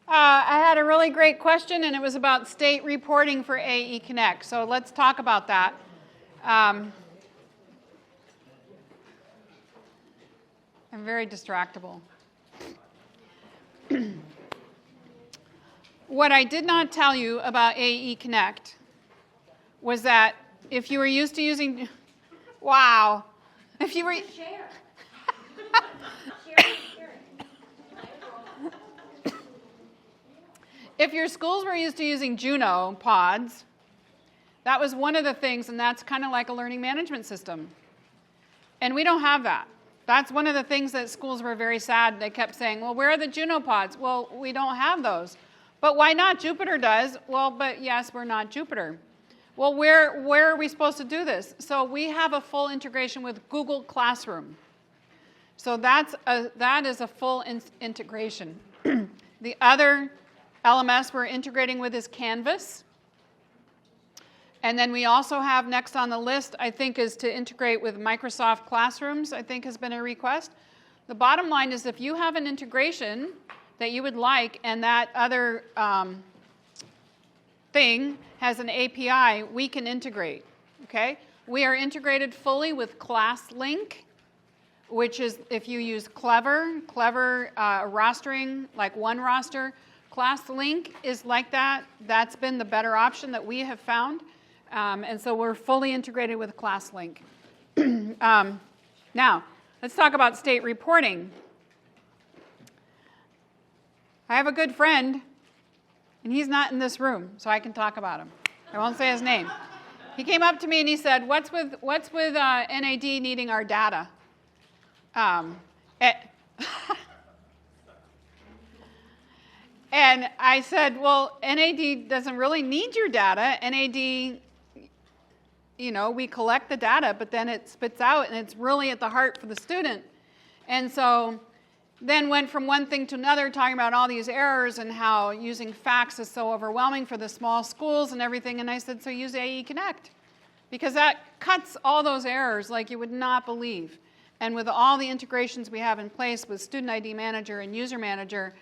I had a really great question, and it was about state reporting for AE Connect. So let's talk about that. I'm very distractible. What I did not tell you about AE Connect was that if you were used to using, wow, if you were, Share. if your schools were used to using Juno pods, that was one of the things, and that's kind of like a learning management system. And we don't have that. That's one of the things that schools were very sad. They kept saying, well, where are the Juno pods? Well, we don't have those. But why not? Jupyter does. Well, but yes, we're not Jupyter. Well, where are we supposed to do this? So we have a full integration with Google Classroom. So that is a full integration. The other LMS we're integrating with is Canvas. And then we also have next on the list, I think, is to integrate with Microsoft Classrooms, I think has been a request. The bottom line is if you have an integration that you would like and that other thing has an API, we can integrate, okay? We are integrated fully with ClassLink, which is if you use Clever rostering, like OneRoster, ClassLink is like that. That's been the better option that we have found. And so we're fully integrated with ClassLink. Now, let's talk about state reporting. I have a good friend, and he's not in this room, so I can talk about him. I won't say his name. He came up to me and he said, what's with NAD needing our data? And I said, well, NAD doesn't really need your data. NAD, we collect the data, but then it spits out, and it's really at the heart for the student. And so then went from one thing to another, talking about all these errors and how using FACS is so overwhelming for the small schools and everything. And I said, so use AE Connect, because that cuts all those errors like you would not believe. And with all the integrations we have in place with Student ID Manager and User Manager.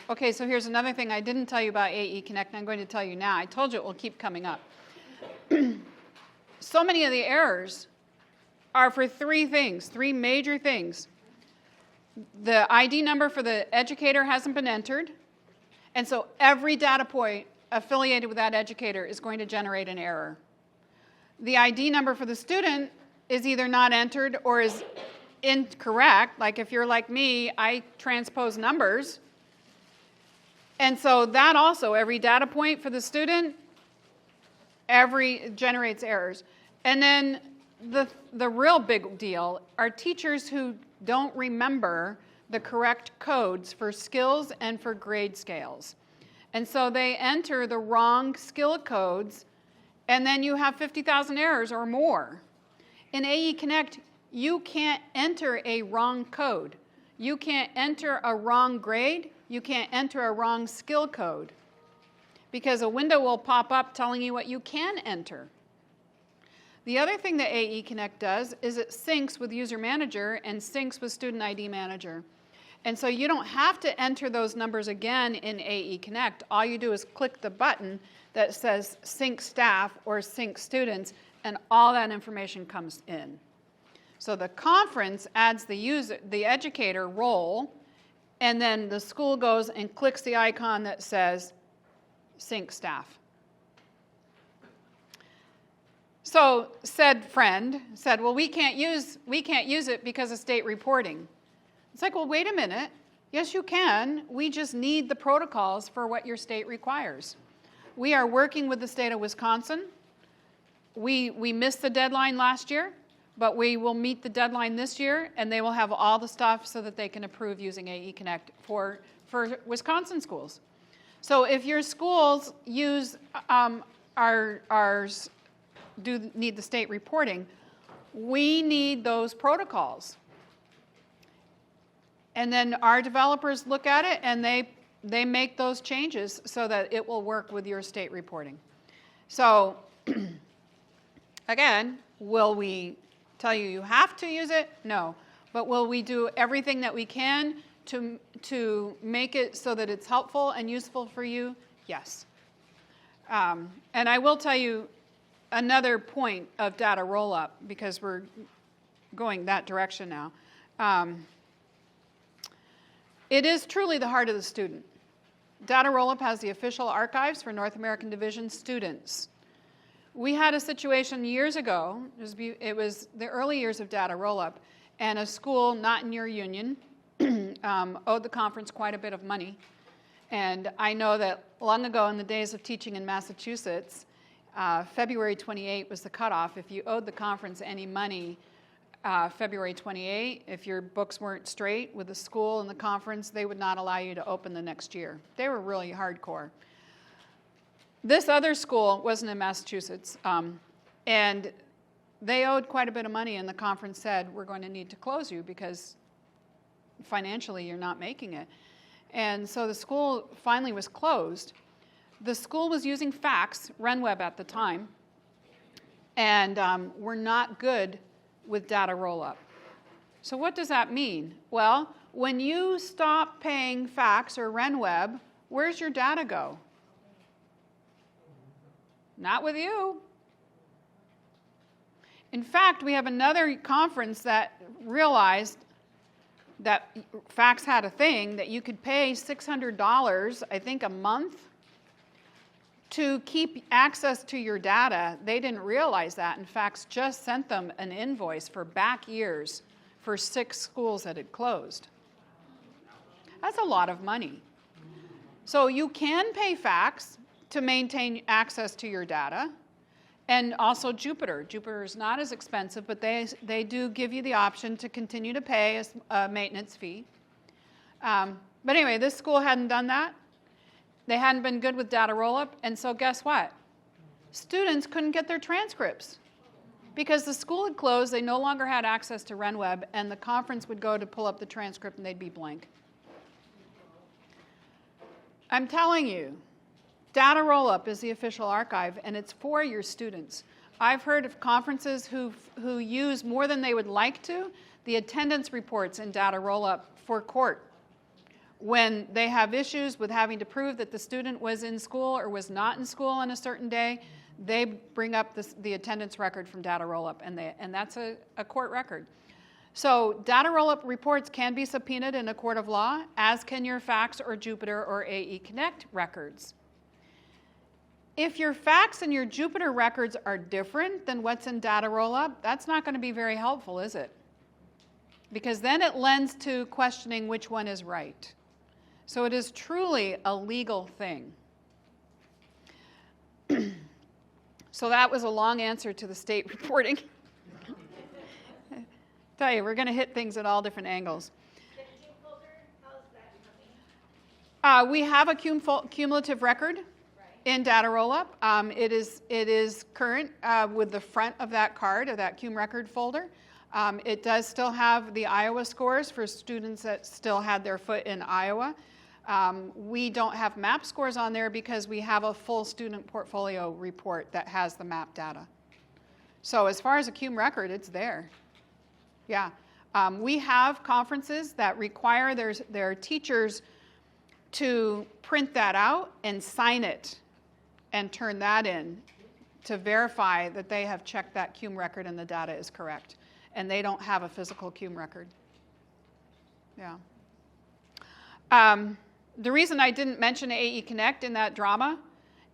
Okay, so here's another thing I didn't tell you about AE Connect, and I'm going to tell you now. I told you it will keep coming up. So many of the errors are for three major things. The ID number for the educator hasn't been entered, and so every data point affiliated with that educator is going to generate an error. The ID number for the student is either not entered or is incorrect. Like if you're like me, I transpose numbers. And so that also, every data point for the student, generates errors. And then the real big deal are teachers who don't remember the correct codes for skills and for grade scales. And so they enter the wrong skill codes, and then you have 50,000 errors or more. In AE Connect, you can't enter a wrong code. You can't enter a wrong grade. You can't enter a wrong skill code, because a window will pop up telling you what you can enter. The other thing that AE Connect does is it syncs with User Manager and syncs with Student ID Manager. And so you don't have to enter those numbers again in AE Connect. All you do is click the button that says Sync Staff or Sync Students, and all that information comes in. So the conference adds the educator role, and then the school goes and clicks the icon that says Sync Staff. So said friend said, well, we can't use it because of state reporting. It's like, well, wait a minute. Yes, you can. We just need the protocols for what your state requires. We are working with the state of Wisconsin. We missed the deadline last year, but we will meet the deadline this year, and they will have all the stuff so that they can approve using AE Connect for Wisconsin schools. So if your schools use do need the state reporting, we need those protocols. And then our developers look at it and they make those changes so that it will work with your state reporting. So again, will we tell you you have to use it? No. But will we do everything that we can to make it so that it's helpful and useful for you? Yes. And I will tell you another point of data roll-up, because we're going that direction now. It is truly the heart of the student. Data roll-up has the official archives for North American Division students. We had a situation years ago, it was the early years of data roll-up, and a school not in your union owed the conference quite a bit of money. And I know that long ago in the days of teaching in Massachusetts, February 28 was the cutoff. If you owed the conference any money, February 28, if your books weren't straight with the school and the conference, they would not allow you to open the next year. They were really hardcore. This other school wasn't in Massachusetts, and they owed quite a bit of money, and the conference said, we're going to need to close you because financially you're not making it. And so the school finally was closed. The school was using fax, RenWeb at the time, and were not good with data roll-up. So what does that mean? Well, when you stop paying fax or RenWeb, where's your data go? Not with you. In fact, we have another conference that realized that fax had a thing that you could pay $600, I think, a month to keep access to your data. They didn't realize that, and fax just sent them an invoice for back years for 6 schools that had closed. That's a lot of money. So you can pay fax to maintain access to your data, and also Jupyter. Jupyter is not as expensive, but they do give you the option to continue to pay a maintenance fee. But anyway, this school hadn't done that. They hadn't been good with data roll-up, and so guess what? Students couldn't get their transcripts. Because the school had closed, they no longer had access to RenWeb, and the conference would go to pull up the transcript and they'd be blank. I'm telling you, data roll-up is the official archive, and it's for your students. I've heard of conferences who use more than they would like to, the attendance reports in data roll-up for court. When they have issues with having to prove that the student was in school or was not in school on a certain day, they bring up the attendance record from data roll-up, and that's a court record. So data roll-up reports can be subpoenaed in a court of law, as can your fax or Jupyter or AE Connect records. If your fax and your Jupyter records are different than what's in data roll-up, that's not going to be very helpful, is it? Because then it lends to questioning which one is right. So it is truly a legal thing. So that was a long answer to the state reporting. Tell you, we're going to hit things at all different angles. The CUME folder, how's that coming? We have a cumulative record in data roll-up. It is current with the front of that card, of that CUME record folder. It does still have the Iowa scores for students that still had their foot in Iowa. We don't have MAP scores on there because we have a full student portfolio report that has the MAP data. So as far as a CUME record, it's there. Yeah. We have conferences that require their teachers to print that out and sign it and turn that in to verify that they have checked that CUME record and the data is correct. And they don't have a physical CUME record. Yeah. The reason I didn't mention AE Connect in that drama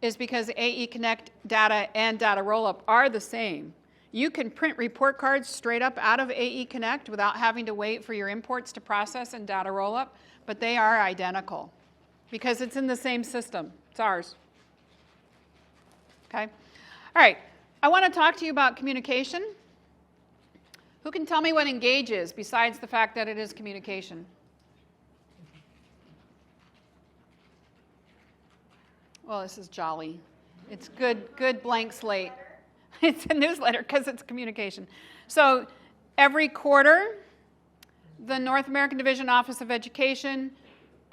is because AE Connect data and data roll-up are the same. You can print report cards straight up out of AE Connect without having to wait for your imports to process in data roll-up, but they are identical because it's in the same system. It's ours. Okay? All right. I want to talk to you about communication. Who can tell me what Engage is besides the fact that it is communication? Well, this is jolly. It's good blank slate. It's a newsletter because it's communication. So every quarter, the North American Division Office of Education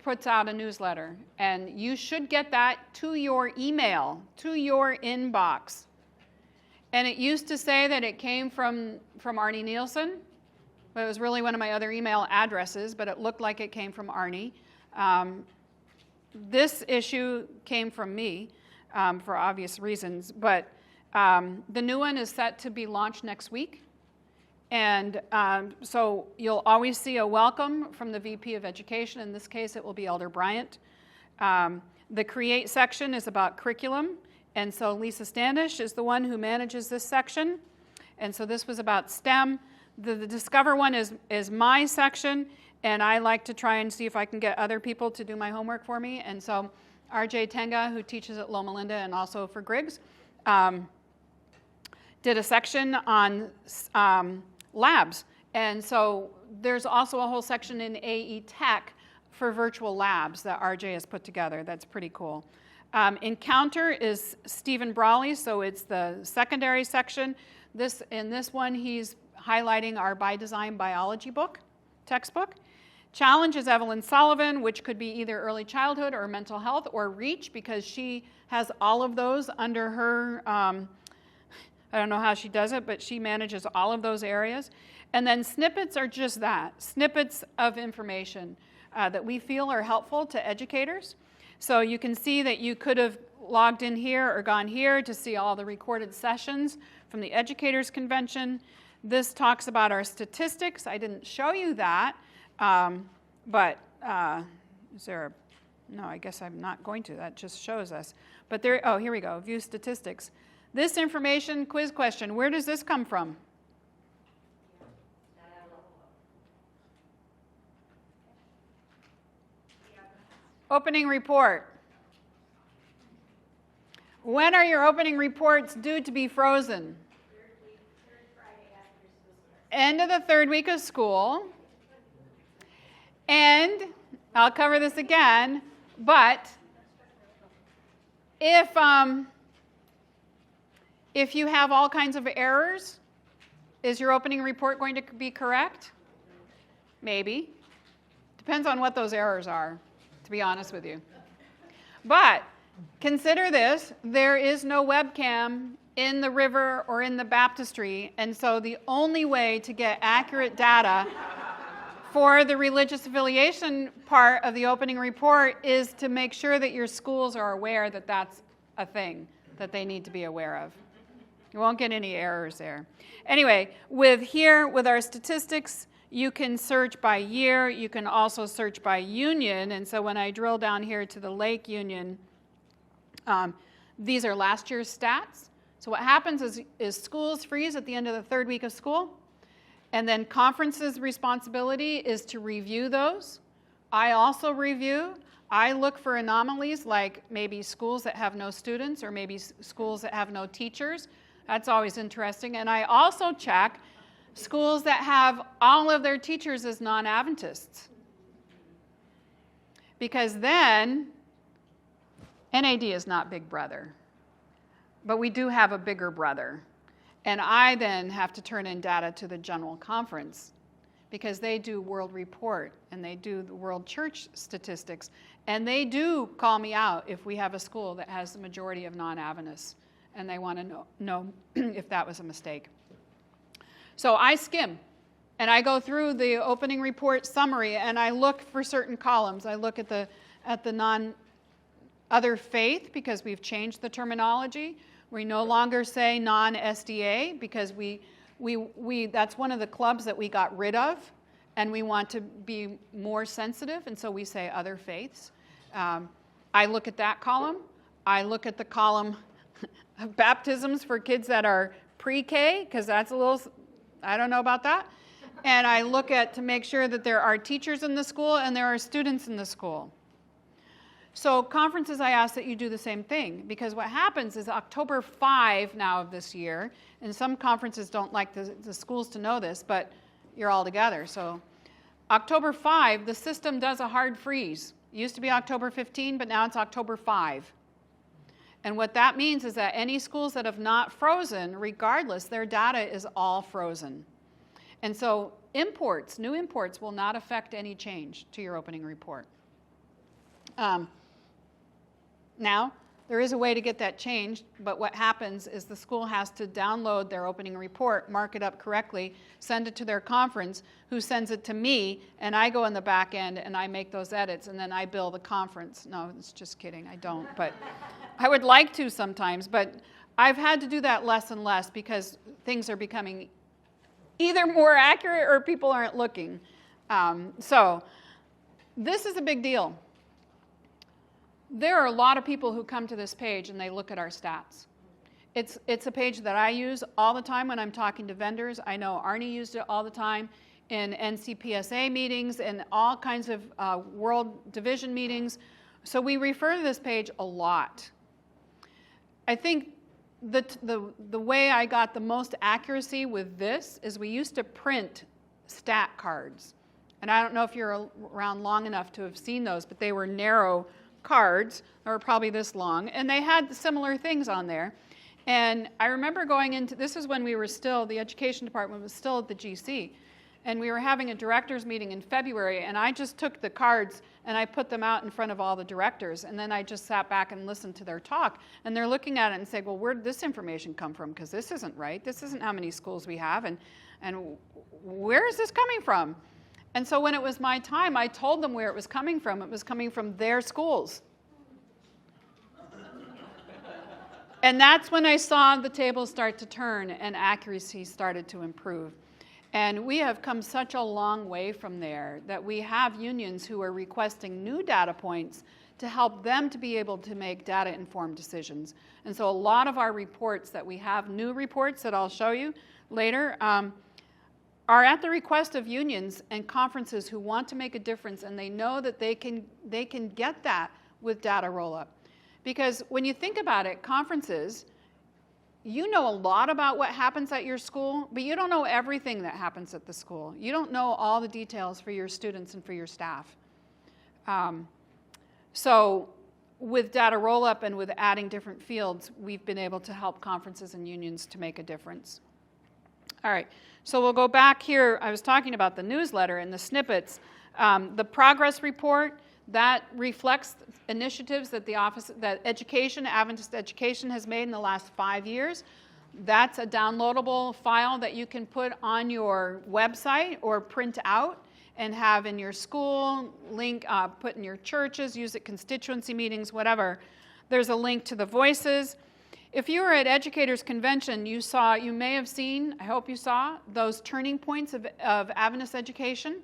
puts out a newsletter. And you should get that to your email, to your inbox. And it used to say that it came from Arnie Nielsen. but it was really one of my other email addresses, but it looked like it came from Arnie. This issue came from me for obvious reasons, but the new one is set to be launched next week. And so you'll always see a welcome from the VP of Education. In this case, it will be Elder Bryant. The Create section is about curriculum. And so Lisa Standish is the one who manages this section. And so this was about STEM. The Discover one is my section. And I like to try and see if I can get other people to do my homework for me. And so RJ Tenga, who teaches at Loma Linda and also for Griggs, did a section on labs. And so there's also a whole section in AE Tech for virtual labs that RJ has put together. That's pretty cool. Encounter is Stephen Brawley, so it's the secondary section. In this one, he's highlighting our By Design biology textbook. Challenge is Evelyn Sullivan, which could be either early childhood or mental health or REACH, because she has all of those under her, I don't know how she does it, but she manages all of those areas. And then snippets are just that, snippets of information that we feel are helpful to educators. So you can see that you could have logged in here or gone here to see all the recorded sessions from the Educators Convention. This talks about our statistics. I didn't show you that, but is there a, no, I guess I'm not going to. That just shows us. But there, oh, here we go, view statistics. This information, quiz question, where does this come from? Opening report. When are your opening reports due to be frozen? Third Friday after school. End of the third week of school. And I'll cover this again, but if you have all kinds of errors, is your opening report going to be correct? Maybe. Depends on what those errors are, to be honest with you. But consider this, there is no webcam in the river or in the baptistry, and so the only way to get accurate data for the religious affiliation part of the opening report is to make sure that your schools are aware that that's a thing that they need to be aware of. You won't get any errors there. Anyway, with our statistics, you can search by year. You can also search by union. And so when I drill down here to the Lake Union, these are last year's stats. So what happens is schools freeze at the end of the third week of school. And then conference's responsibility is to review those. I also review. I look for anomalies like maybe schools that have no students or maybe schools that have no teachers. That's always interesting. And I also check schools that have all of their teachers as non-Adventists. Because then, NAD is not Big Brother, but we do have a bigger brother. And I then have to turn in data to the General Conference because they do World Report and they do the World Church statistics. And they do call me out if we have a school that has the majority of non-Adventists and they want to know if that was a mistake. So I skim and I go through the opening report summary and I look for certain columns. I look at the non-other faith because we've changed the terminology. We no longer say non-SDA because that's one of the clubs that we got rid of, and we want to be more sensitive, and so we say other faiths. I look at that column. I look at the column of baptisms for kids that are pre-K, because that's a little, I don't know about that. And I look at to make sure that there are teachers in the school and there are students in the school. So conferences, I ask that you do the same thing, because what happens is October 5 now of this year, and some conferences don't like the schools to know this, but you're all together. So October 5, the system does a hard freeze. It used to be October 15, but now it's October 5. And what that means is that any schools that have not frozen, regardless, their data is all frozen. And so new imports will not affect any change to your opening report. Now, There is a way to get that changed, but what happens is the school has to download their opening report, mark it up correctly, send it to their conference, who sends it to me, and I go in the back end and I make those edits, and then I bill the conference. No, it's just kidding, I don't, but I would like to sometimes, but I've had to do that less and less because things are becoming either more accurate or people aren't looking. So this is a big deal. There are a lot of people who come to this page and they look at our stats. It's a page that I use all the time when I'm talking to vendors. I know Arnie used it all the time in NCPSA meetings and all kinds of World Division meetings. So we refer to this page a lot. I think the way I got the most accuracy with this is we used to print stat cards. And I don't know if you're around long enough to have seen those, but they were narrow cards, they were probably this long, and they had similar things on there. And I remember going into, this is when we were still, the education department was still at the GC, and we were having a directors meeting in February, and I just took the cards and I put them out in front of all the directors, and then I just sat back and listened to their talk, and they're looking at it and saying, well, where did this information come from? Because this isn't right. This isn't how many schools we have, and where is this coming from? And so when it was my time, I told them where it was coming from. It was coming from their schools. And that's when I saw the tables start to turn and accuracy started to improve. And we have come such a long way from there that we have unions who are requesting new data points to help them to be able to make data-informed decisions. And so a lot of our reports that we have, new reports that I'll show you later, are at the request of unions and conferences who want to make a difference, and they know that they can get that with data roll-up. Because when you think about it, conferences, you know a lot about what happens at your school, but you don't know everything that happens at the school. You don't know all the details for your students and for your staff. So with data roll-up and with adding different fields, we've been able to help conferences and unions to make a difference. All right, so we'll go back here. I was talking about the newsletter and the snippets. The progress report, that reflects initiatives that the office, that education, Adventist Education has made in the last 5 years. That's a downloadable file that you can put on your website or print out and have in your school, link, put in your churches, use at constituency meetings, whatever. There's a link to the voices. If you were at Educators Convention, you may have seen, I hope you saw, those turning points of Adventist education.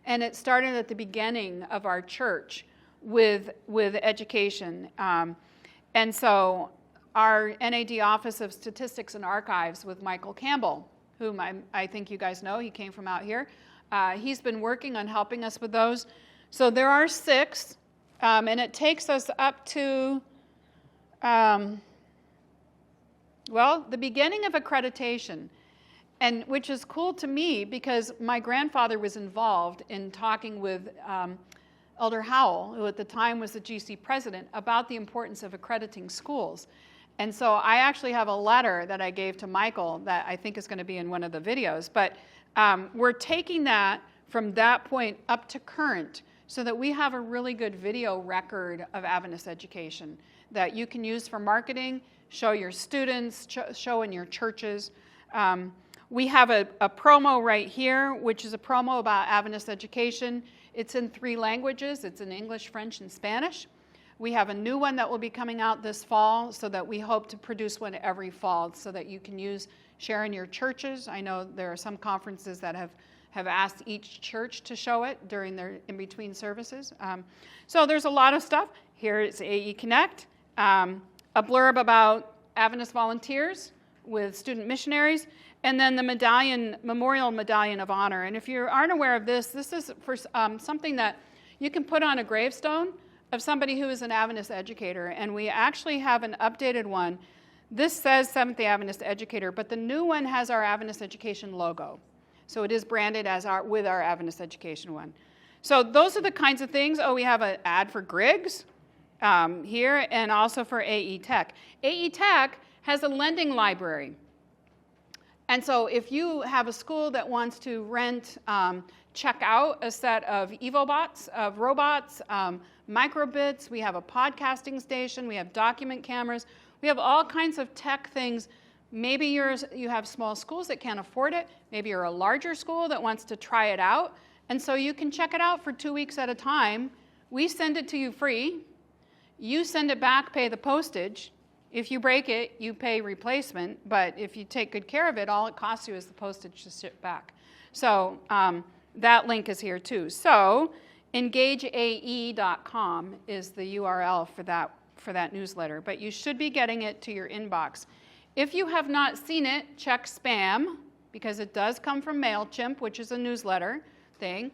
And it started at the beginning of our church with education. And so our NAD Office of Statistics and Archives with Michael Campbell, whom I think you guys know, he came from out here. He's been working on helping us with those. So there are 6, and it takes us up to, well, the beginning of accreditation. And which is cool to me because my grandfather was involved in talking with Elder Howell, who at the time was the GC president, about the importance of accrediting schools. And so I actually have a letter that I gave to Michael that I think is going to be in one of the videos. But we're taking that from that point up to current so that we have a really good video record of Adventist education that you can use for marketing, show your students, show in your churches. We have a promo right here, which is a promo about Adventist education. It's in 3 languages. It's in English, French, and Spanish. We have a new one that will be coming out this fall so that we hope to produce one every fall so that you can share in your churches. I know there are some conferences that have asked each church to show it during their in-between services. So there's a lot of stuff. Here is AE Connect, a blurb about Adventist volunteers with student missionaries, and then the Memorial Medallion of Honor. And if you aren't aware of this, this is for something that you can put on a gravestone of somebody who is an Adventist educator. And we actually have an updated one. This says Seventh-day Adventist Educator, but the new one has our Adventist Education logo. So it is branded as with our Adventist Education one. So those are the kinds of things. Oh, we have an ad for Griggs here, and also for AE Tech. AE Tech has a lending library. And so if you have a school that wants to rent, check out a set of EvoBots, of robots, microbits, we have a podcasting station, we have document cameras, we have all kinds of tech things. Maybe you have small schools that can't afford it. Maybe you're a larger school that wants to try it out. And so you can check it out for 2 weeks at a time. We send it to you free. You send it back, pay the postage. If you break it, you pay replacement. But if you take good care of it, all it costs you is the postage to ship back. So that link is here too. So engageae.com is the URL for that newsletter. But you should be getting it to your inbox. If you have not seen it, check spam, because it does come from MailChimp, which is a newsletter thing.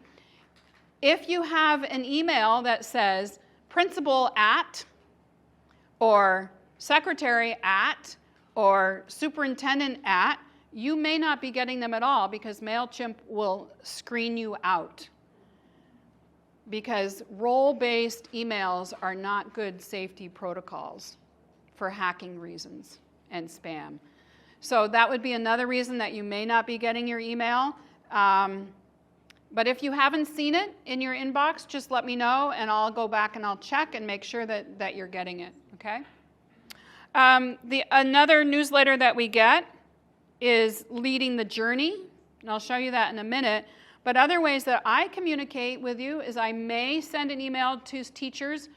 If you have an email that says principal at, or secretary at, or superintendent at, you may not be getting them at all, because MailChimp will screen you out. Because role-based emails are not good safety protocols for hacking reasons and spam. So that would be another reason that you may not be getting your email. But if you haven't seen it in your inbox, just let me know, and I'll go back and I'll check and make sure that you're getting it, okay? Another newsletter that we get is Leading the Journey, and I'll show you that in a minute. But other ways that I communicate with you is I may send an email to teachers,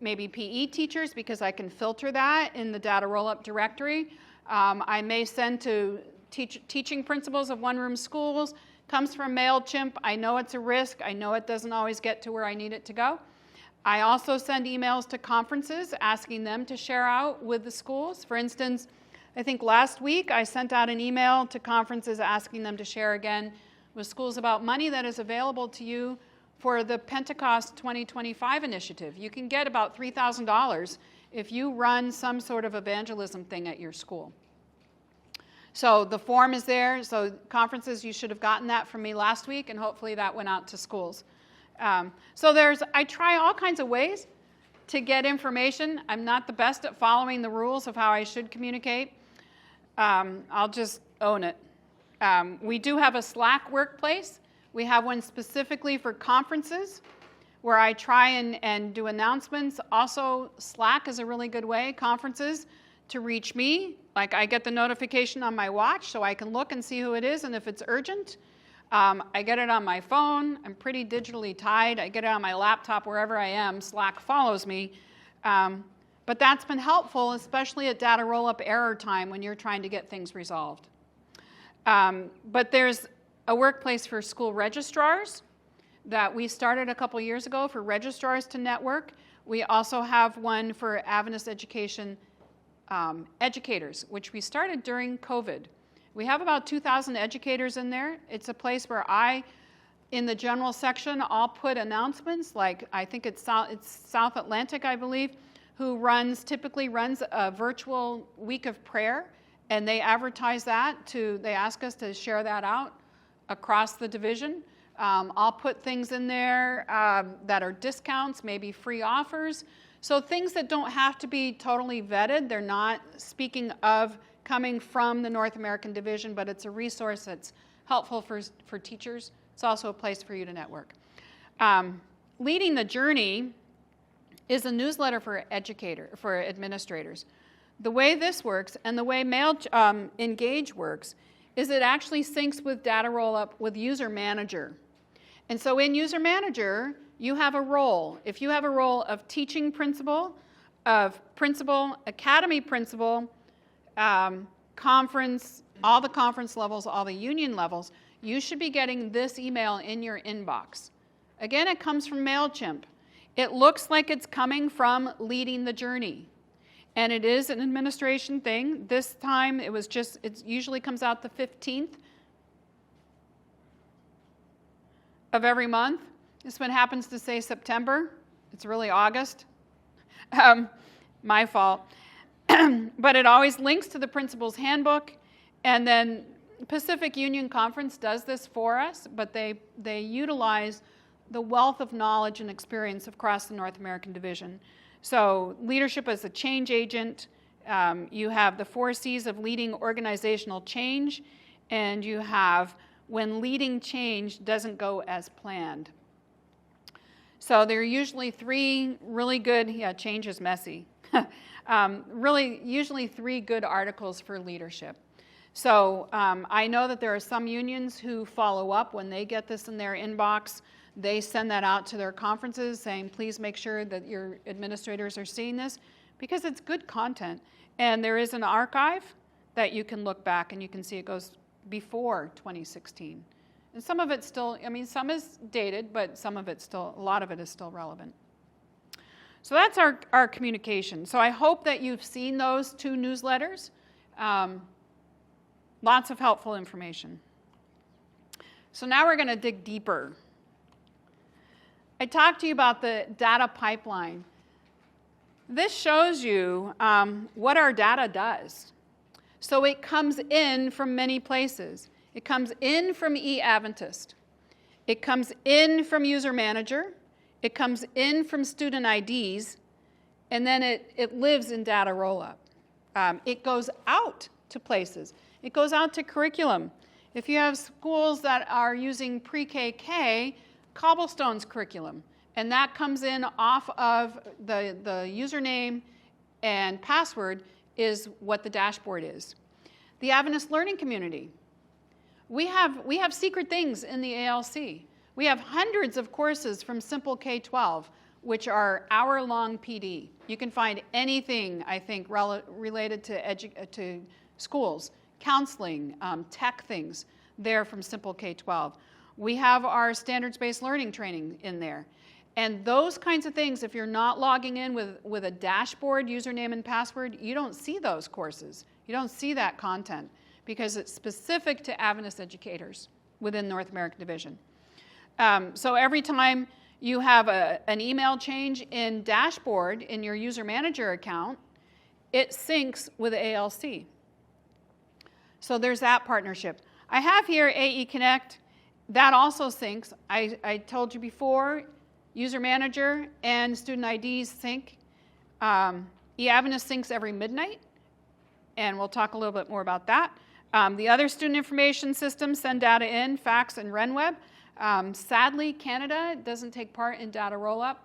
maybe PE teachers, because I can filter that in the data roll-up directory. I may send to teaching principals of one-room schools. Comes from MailChimp. I know it's a risk. I know it doesn't always get to where I need it to go. I also send emails to conferences asking them to share out with the schools. For instance, I think last week I sent out an email to conferences asking them to share again with schools about money that is available to you for the Pentecost 2025 initiative. You can get about $3,000 if you run some sort of evangelism thing at your school. So the form is there. So conferences, you should have gotten that from me last week, and hopefully that went out to schools. So I try all kinds of ways to get information. I'm not the best at following the rules of how I should communicate. I'll just own it. We do have a Slack workplace. We have one specifically for conferences where I try and do announcements. Also, Slack is a really good way, conferences, to reach me. Like, I get the notification on my watch so I can look and see who it is and if it's urgent. I get it on my phone. I'm pretty digitally tied. I get it on my laptop wherever I am. Slack follows me. But that's been helpful, especially at data roll-up error time when you're trying to get things resolved. But there's a workplace for school registrars that we started a couple years ago for registrars to network. We also have one for Adventist education educators, which we started during COVID. We have about 2,000 educators in there. It's a place where in the general section, I'll put announcements, like I think it's South Atlantic, I believe, who typically runs a virtual week of prayer, and they advertise that they ask us to share that out across the division. I'll put things in there that are discounts, maybe free offers. So things that don't have to be totally vetted. They're not speaking of coming from the North American division, but it's a resource that's helpful for teachers. It's also a place for you to network. Leading the Journey is a newsletter for administrators. The way this works and the way Engage works is it actually syncs with data roll-up with User Manager. And so in User Manager, you have a role. If you have a role of teaching principal, academy principal, conference, all the conference levels, all the union levels, you should be getting this email in your inbox. Again, it comes from MailChimp. It looks like it's coming from Leading the Journey. And it is an administration thing. This time it usually comes out the 15th of every month. This one happens to say September. It's really August. My fault. But it always links to the principal's handbook. And then Pacific Union Conference does this for us, but they utilize the wealth of knowledge and experience across the North American division. So leadership as a change agent, You have the 4 C's of leading organizational change, and you have when leading change doesn't go as planned. So there are usually 3 really good, change is messy. Usually 3 good articles for leadership. So I know that there are some unions who follow up when they get this in their inbox. They send that out to their conferences saying, please make sure that your administrators are seeing this, because it's good content. And there is an archive that you can look back and you can see it goes before 2016. And some of it's still, some is dated, but some of it's still, a lot of it is still relevant. So that's our communication. So I hope that you've seen those 2 newsletters. Lots of helpful information. So now we're going to dig deeper. I talked to you about the data pipeline. This shows you what our data does. So it comes in from many places. It comes in from eAdventist. It comes in from User Manager. It comes in from student IDs. And then it lives in data rollup. It goes out to places. It goes out to curriculum. If you have schools that are using pre-KK, Cobblestone's curriculum. And that comes in off of the username and password is what the dashboard is. The Adventist Learning Community. We have secret things in the ALC. We have hundreds of courses from Simple K-12, which are hour-long PD. You can find anything, I think, related to schools, counseling, tech things there from Simple K-12. We have our standards-based learning training in there. And those kinds of things, if you're not logging in with a dashboard, username and password, you don't see those courses. You don't see that content because it's specific to Adventist educators within North American Division. So every time you have an email change in dashboard in your user manager account, it syncs with ALC. So there's that partnership. I have here AE Connect. That also syncs. I told you before, user manager and student IDs sync. eAdventist syncs every midnight, and we'll talk a little bit more about that. The other student information systems send data in, fax and RenWeb. Sadly, Canada doesn't take part in data rollup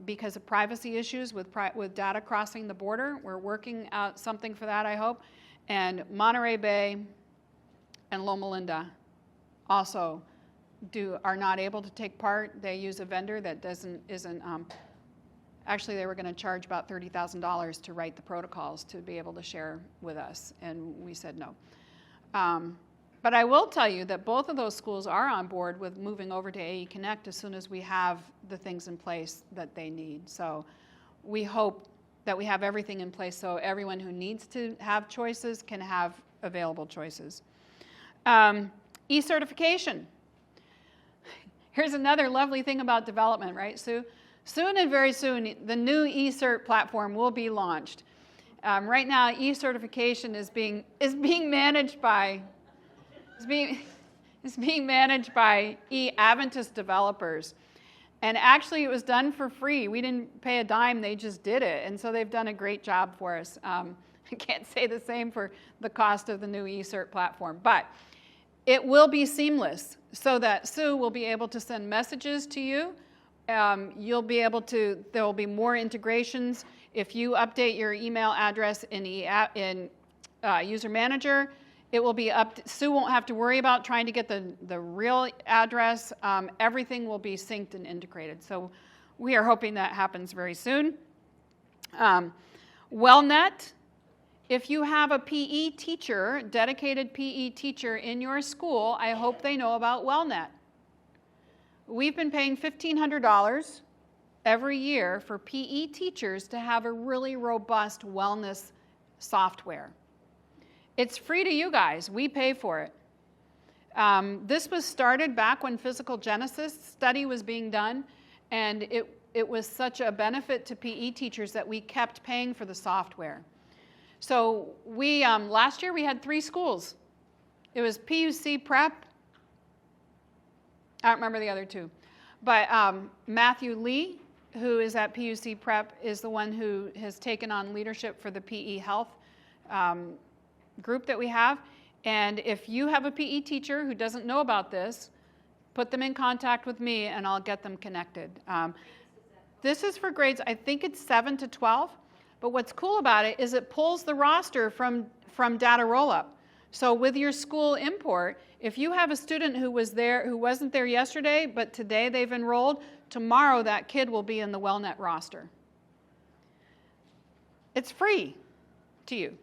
because of privacy issues with data crossing the border. We're working out something for that, I hope. And Monterey Bay and Loma Linda also are not able to take part. They use a vendor that isn't. Actually, they were going to charge about $30,000 to write the protocols to be able to share with us, and we said no. But I will tell you that both of those schools are on board with moving over to AE Connect as soon as we have the things in place that they need. So we hope that we have everything in place so everyone who needs to have choices can have available choices. E-certification. Here's another lovely thing about development, right, Sue? Soon and very soon, the new eCert platform will be launched. Right now, e-certification is being managed by eAdventist developers. And actually, it was done for free. We didn't pay a dime. They just did it. And so they've done a great job for us. I can't say the same for the cost of the new eCert platform. But it will be seamless so that Sue will be able to send messages to you. You'll be able to, there will be more integrations. If you update your email address in User Manager, it will be Sue won't have to worry about trying to get the real address. Everything will be synced and integrated. So we are hoping that happens very soon. WellNet, if you have a PE teacher, dedicated PE teacher in your school, I hope they know about WellNet. We've been paying $1,500 every year for PE teachers to have a really robust wellness software. It's free to you guys. We pay for it. This was started back when Physical Genesis study was being done, and it was such a benefit to PE teachers that we kept paying for the software. So we last year we had 3 schools. It was PUC Prep. I don't remember the other 2. But Matthew Lee, who is at PUC Prep, is the one who has taken on leadership for the PE Health group that we have. And if you have a PE teacher who doesn't know about this, put them in contact with me and I'll get them connected. This is for grades, I think it's 7 to 12. But what's cool about it is it pulls the roster from Data Rollup. So with your school import, if you have a student who wasn't there yesterday, but today they've enrolled, tomorrow that kid will be in the WellNet roster. It's free to you.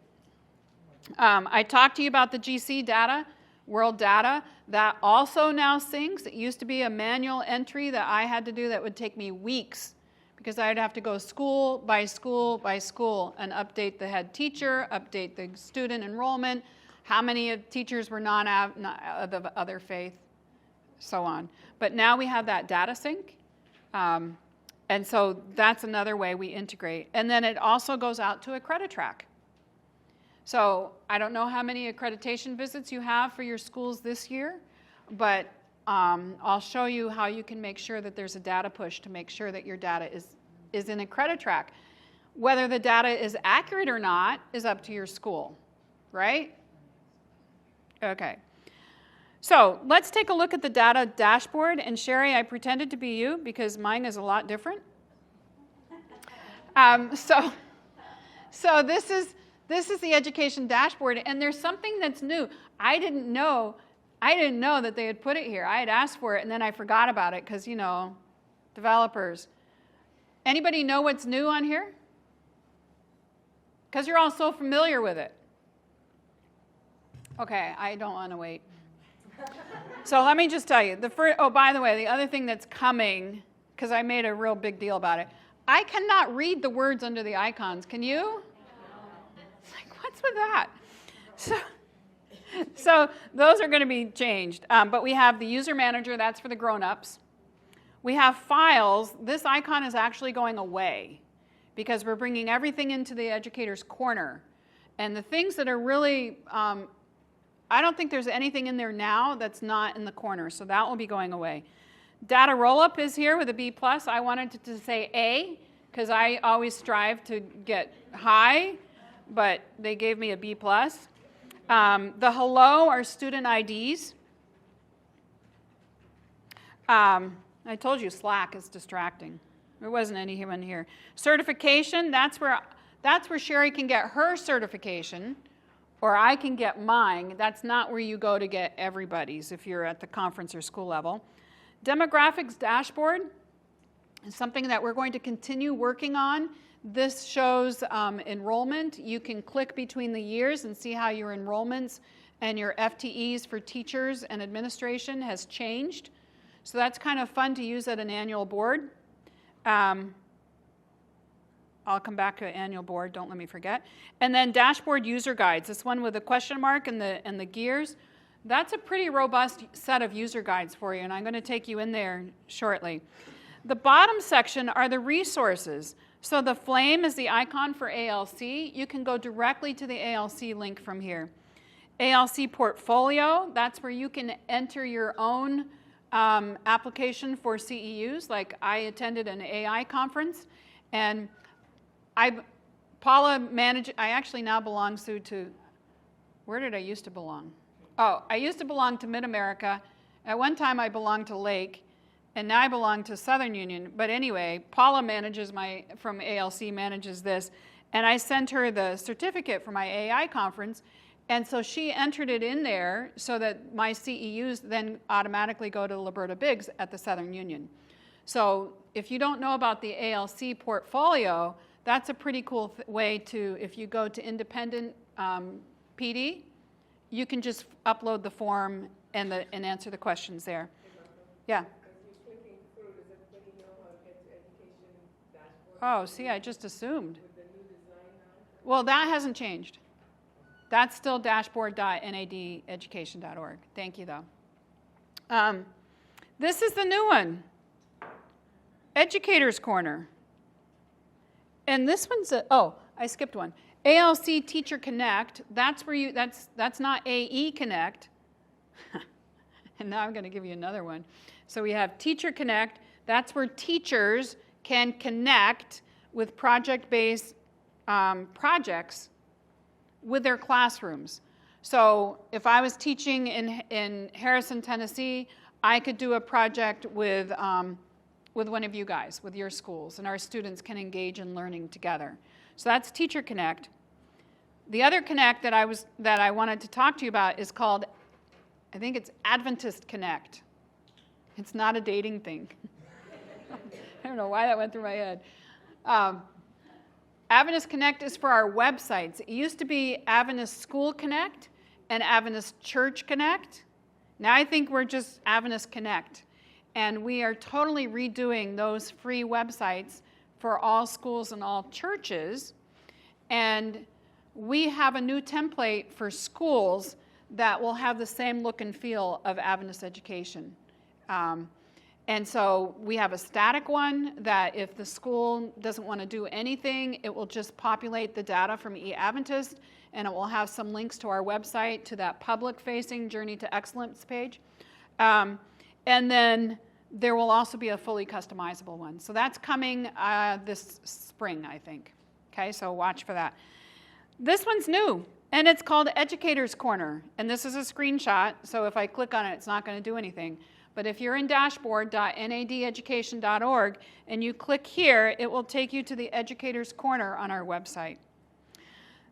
I talked to you about the GC data, world data. That also now syncs. It used to be a manual entry that I had to do that would take me weeks because I'd have to go school by school by school and update the head teacher, update the student enrollment, how many teachers were of other faith, so on. But now we have that data sync. And so that's another way we integrate. And then it also goes out to Accreditrack. So I don't know how many accreditation visits you have for your schools this year, but I'll show you how you can make sure that there's a data push to make sure that your data is in Accreditrack. Whether the data is accurate or not is up to your school, right? Okay. So let's take a look at the data dashboard. And Sherry, I pretended to be you because mine is a lot different. So this is the education dashboard, and there's something that's new. I didn't know that they had put it here. I had asked for it, and then I forgot about it because, developers. Anybody know what's new on here? Because you're all so familiar with it. Okay, I don't want to wait. So let me just tell you. By the way, the other thing that's coming, because I made a real big deal about it, I cannot read the words under the icons. Can you? It's like, what's with that? So those are going to be changed. But we have the user manager. That's for the grown-ups. We have files. This icon is actually going away because we're bringing everything into the educator's corner. And the things that are really, I don't think there's anything in there now that's not in the corner. So that will be going away. Data Rollup is here with a B+. I wanted to say A because I always strive to get high, but they gave me a B+. The hello are student IDs. I told you Slack is distracting. There wasn't anyone here. Certification, that's where Sherry can get her certification, or I can get mine. That's not where you go to get everybody's if you're at the conference or school level. Demographics dashboard is something that we're going to continue working on. This shows enrollment. You can click between the years and see how your enrollments and your FTEs for teachers and administration has changed. So that's kind of fun to use at an annual board. I'll come back to an annual board, don't let me forget. And then dashboard user guides, this one with a question mark and the gears. That's a pretty robust set of user guides for you, and I'm going to take you in there shortly. The bottom section are the resources. So the flame is the icon for ALC. You can go directly to the ALC link from here. ALC portfolio, that's where you can enter your own application for CEUs. Like I attended an AI conference, and Paula managed, I actually now belong to, where did I used to belong? Oh, I used to belong to Mid-America. At one time I belonged to Lake, and now I belong to Southern Union. But anyway, Paula from ALC manages this, and I sent her the certificate for my AI conference, and so she entered it in there so that my CEUs then automatically go to Liberta Biggs at the Southern Union. So if you don't know about the ALC portfolio, that's a pretty cool way to, if you go to independent PD, you can just upload the form and answer the questions there. Yeah. Oh, see, I just assumed. Well, that hasn't changed. That's still dashboard.nadeducation.org. Thank you, though. This is the new one, Educators Corner. And this one's I skipped one. ALC Teacher Connect. That's where that's not AE Connect. And now I'm going to give you another one. So we have Teacher Connect. That's where teachers can connect with project-based projects with their classrooms. So if I was teaching in Harrison, Tennessee, I could do a project with one of you guys, with your schools, and our students can engage in learning together. So that's Teacher Connect. The other Connect that I wanted to talk to you about is called, I think it's Adventist Connect. It's not a dating thing. I don't know why that went through my head. Adventist Connect is for our websites. It used to be Adventist School Connect and Adventist Church Connect. Now I think we're just Adventist Connect. And we are totally redoing those free websites for all schools and all churches. And we have a new template for schools that will have the same look and feel of Adventist education. And so we have a static one that if the school doesn't want to do anything, it will just populate the data from eAdventist, and it will have some links to our website, to that public-facing Journey to Excellence page. And then there will also be a fully customizable one. So that's coming this spring, I think. Okay, so watch for that. This one's new, and it's called Educator's Corner. And this is a screenshot, so if I click on it, it's not going to do anything. But if you're in dashboard.nadeducation.org and you click here, it will take you to the Educator's Corner on our website.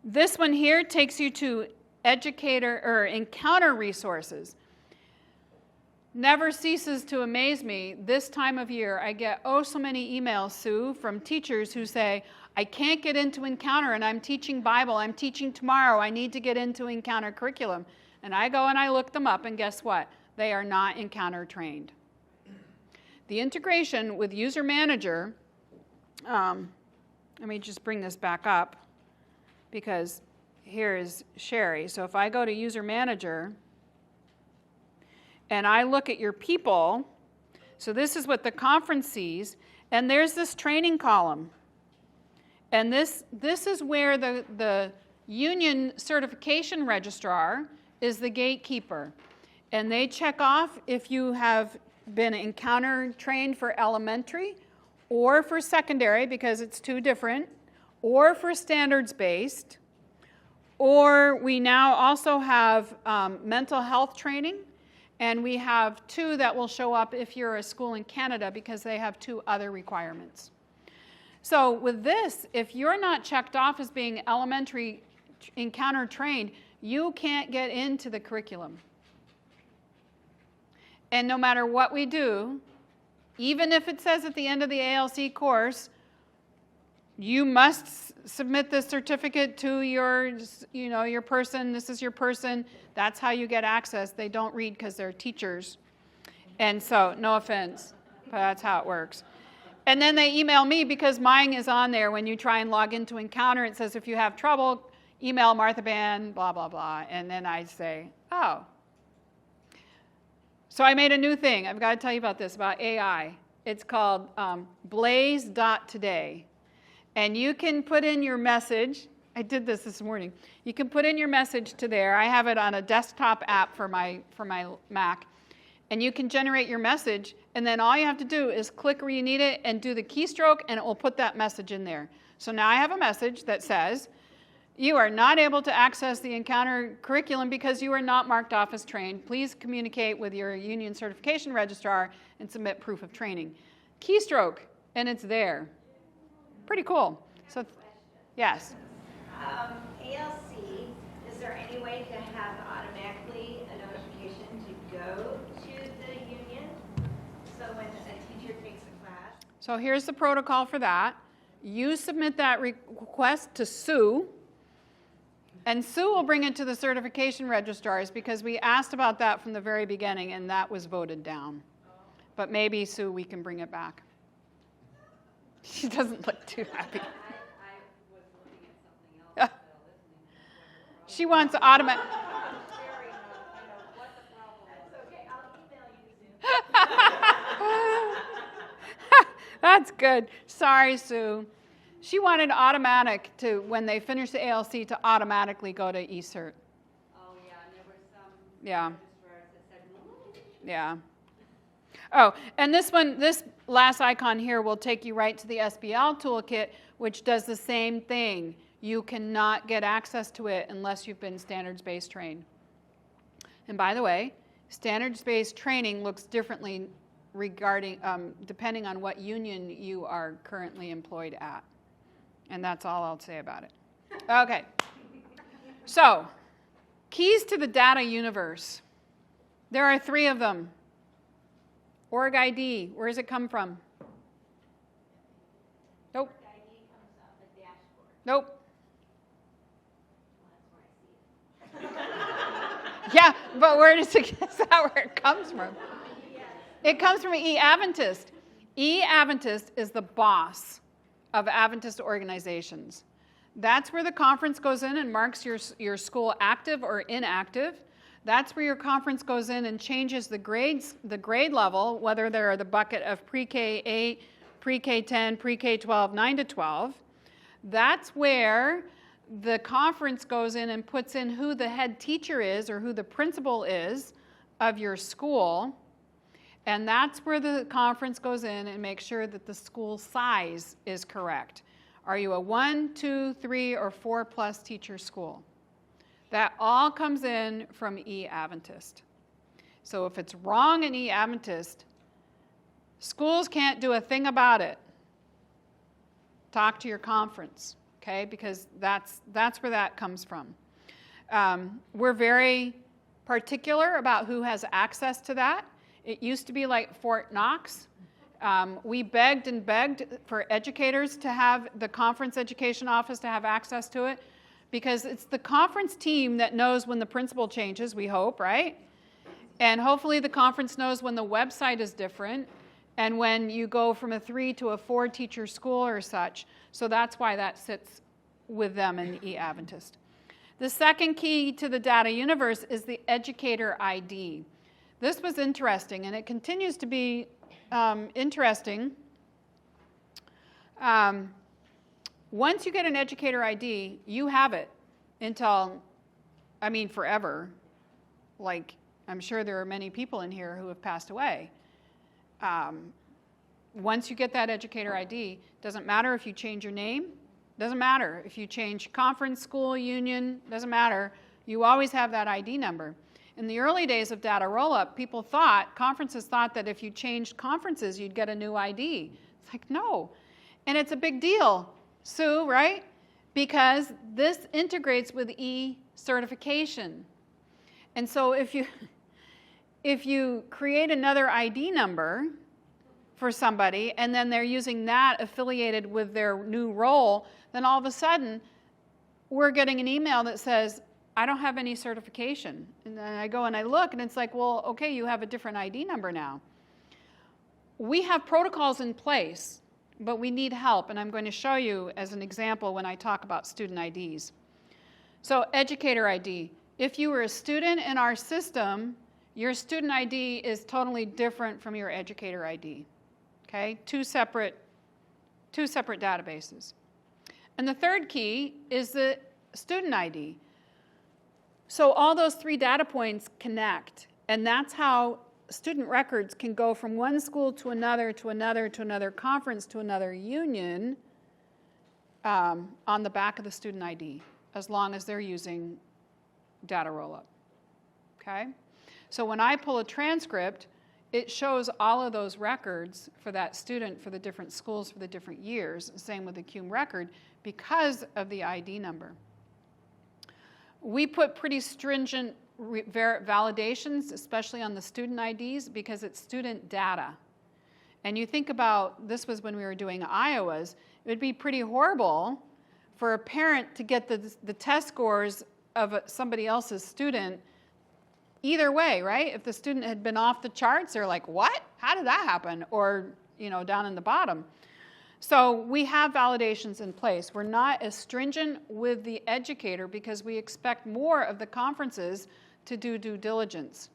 This one here takes you to encounter resources. Never ceases to amaze me. This time of year, I get so many emails, Sue, from teachers who say, I can't get into Encounter, and I'm teaching Bible. I'm teaching tomorrow. I need to get into Encounter curriculum. And I go and I look them up, and guess what? They are not Encounter trained. The integration with User Manager, let me just bring this back up, because here is Sherry. So if I go to User Manager, and I look at your people, so this is what the conference sees, and there's this training column. And this is where the union certification registrar is the gatekeeper. And they check off if you have been Encounter trained for elementary or for secondary, because it's two different, or for standards-based, or we now also have mental health training. And we have two that will show up if you're a school in Canada, because they have two other requirements. So with this, if you're not checked off as being elementary Encounter trained, you can't get into the curriculum. And no matter what we do, even if it says at the end of the ALC course, you must submit this certificate to your person. This is your person. That's how you get access. They don't read because they're teachers. And so, no offense, but that's how it works. And then they email me, because mine is on there. When you try and log into Encounter, it says if you have trouble, email Martha Ban, blah, blah, blah. And then I say, oh. So I made a new thing. I've got to tell you about this, about AI. It's called blaze.today. And you can put in your message. I did this morning. You can put in your message to there. I have it on a desktop app for my Mac. And you can generate your message, and then all you have to do is click where you need it and do the keystroke, and it will put that message in there. So now I have a message that says, you are not able to access the Encounter curriculum because you are not marked off as trained. Please communicate with your union certification registrar and submit proof of training. Keystroke, and it's there. Pretty cool. So, yes. ALC, is there any way to have automatically a notification to go to the union? So when a teacher takes a class? So here's the protocol for that. You submit that request to Sue, and Sue will bring it to the certification registrars, because we asked about that from the very beginning, and that was voted down. But maybe, Sue, we can bring it back. She doesn't look too happy. I was looking at something else, listening to She wants automatic. What the problem is. That's okay, I'll email you soon. That's good. Sorry, Sue. She wanted automatic to, when they finish the ALC, to automatically go to eCert. Oh, yeah, and there were some Yeah. registrars that said, Yeah. Oh, and this one, this last icon here will take you right to the SBL toolkit, which does the same thing. You cannot get access to it unless you've been standards-based trained. And by the way, standards-based training looks differently regarding, depending on what union you are currently employed at. And that's all I'll say about it. Okay. So, keys to the data universe. There are 3 of them. Org ID, where does it come from? Nope. ID comes up the dashboard. Nope. Well, that's where I see it. Yeah, but where does it, is that where it comes from? It comes from eAdventist. eAdventist is the boss of Adventist organizations. That's where the conference goes in and marks your school active or inactive. That's where your conference goes in and changes the grades, the grade level, whether they're the bucket of pre-K 8, pre-K 10, pre-K 12, 9 to 12. That's where the conference goes in and puts in who the head teacher is or who the principal is of your school. And that's where the conference goes in and makes sure that the school size is correct. Are you a 1, 2, 3, or 4 plus teacher school? That all comes in from eAdventist. So if it's wrong in eAdventist, schools can't do a thing about it. Talk to your conference, okay? Because that's where that comes from. We're very particular about who has access to that. It used to be like Fort Knox. We begged and begged for educators to have the conference education office to have access to it because it's the conference team that knows when the principal changes, we hope, right? And hopefully the conference knows when the website is different and when you go from a 3 to a 4 teacher school or such. So that's why that sits with them in eAdventist. The second key to the data universe is the educator ID. This was interesting, and it continues to be interesting. Once you get an educator ID, you have it until, forever. Like, I'm sure there are many people in here who have passed away. Once you get that educator ID, doesn't matter if you change your name, doesn't matter if you change conference, school, union, doesn't matter. You always have that ID number. In the early days of data roll-up, conferences thought that if you changed conferences, you'd get a new ID. It's like, no. And it's a big deal, Sue, right? Because this integrates with e-certification. And so if you create another ID number for somebody, and then they're using that affiliated with their new role, then all of a sudden, we're getting an email that says, I don't have any certification. And then I go and I look, and it's like, well, okay, you have a different ID number now. We have protocols in place, but we need help, and I'm going to show you as an example when I talk about student IDs. So educator ID. If you were a student in our system, your student ID is totally different from your educator ID. Okay? Two separate databases. And the third key is the student ID. So all those 3 data points connect, and that's how student records can go from one school to another, to another, to another conference, to another union on the back of the student ID, as long as they're using data rollup. Okay? So when I pull a transcript, it shows all of those records for that student for the different schools for the different years. Same with the CUME record because of the ID number. We put pretty stringent validations, especially on the student IDs, because it's student data. And you think about, this was when we were doing Iowa's, it would be pretty horrible for a parent to get the test scores of somebody else's student either way, right? If the student had been off the charts, they're like, what? How did that happen? Or, down in the bottom. So we have validations in place. We're not as stringent with the educator because we expect more of the conferences to do due diligence.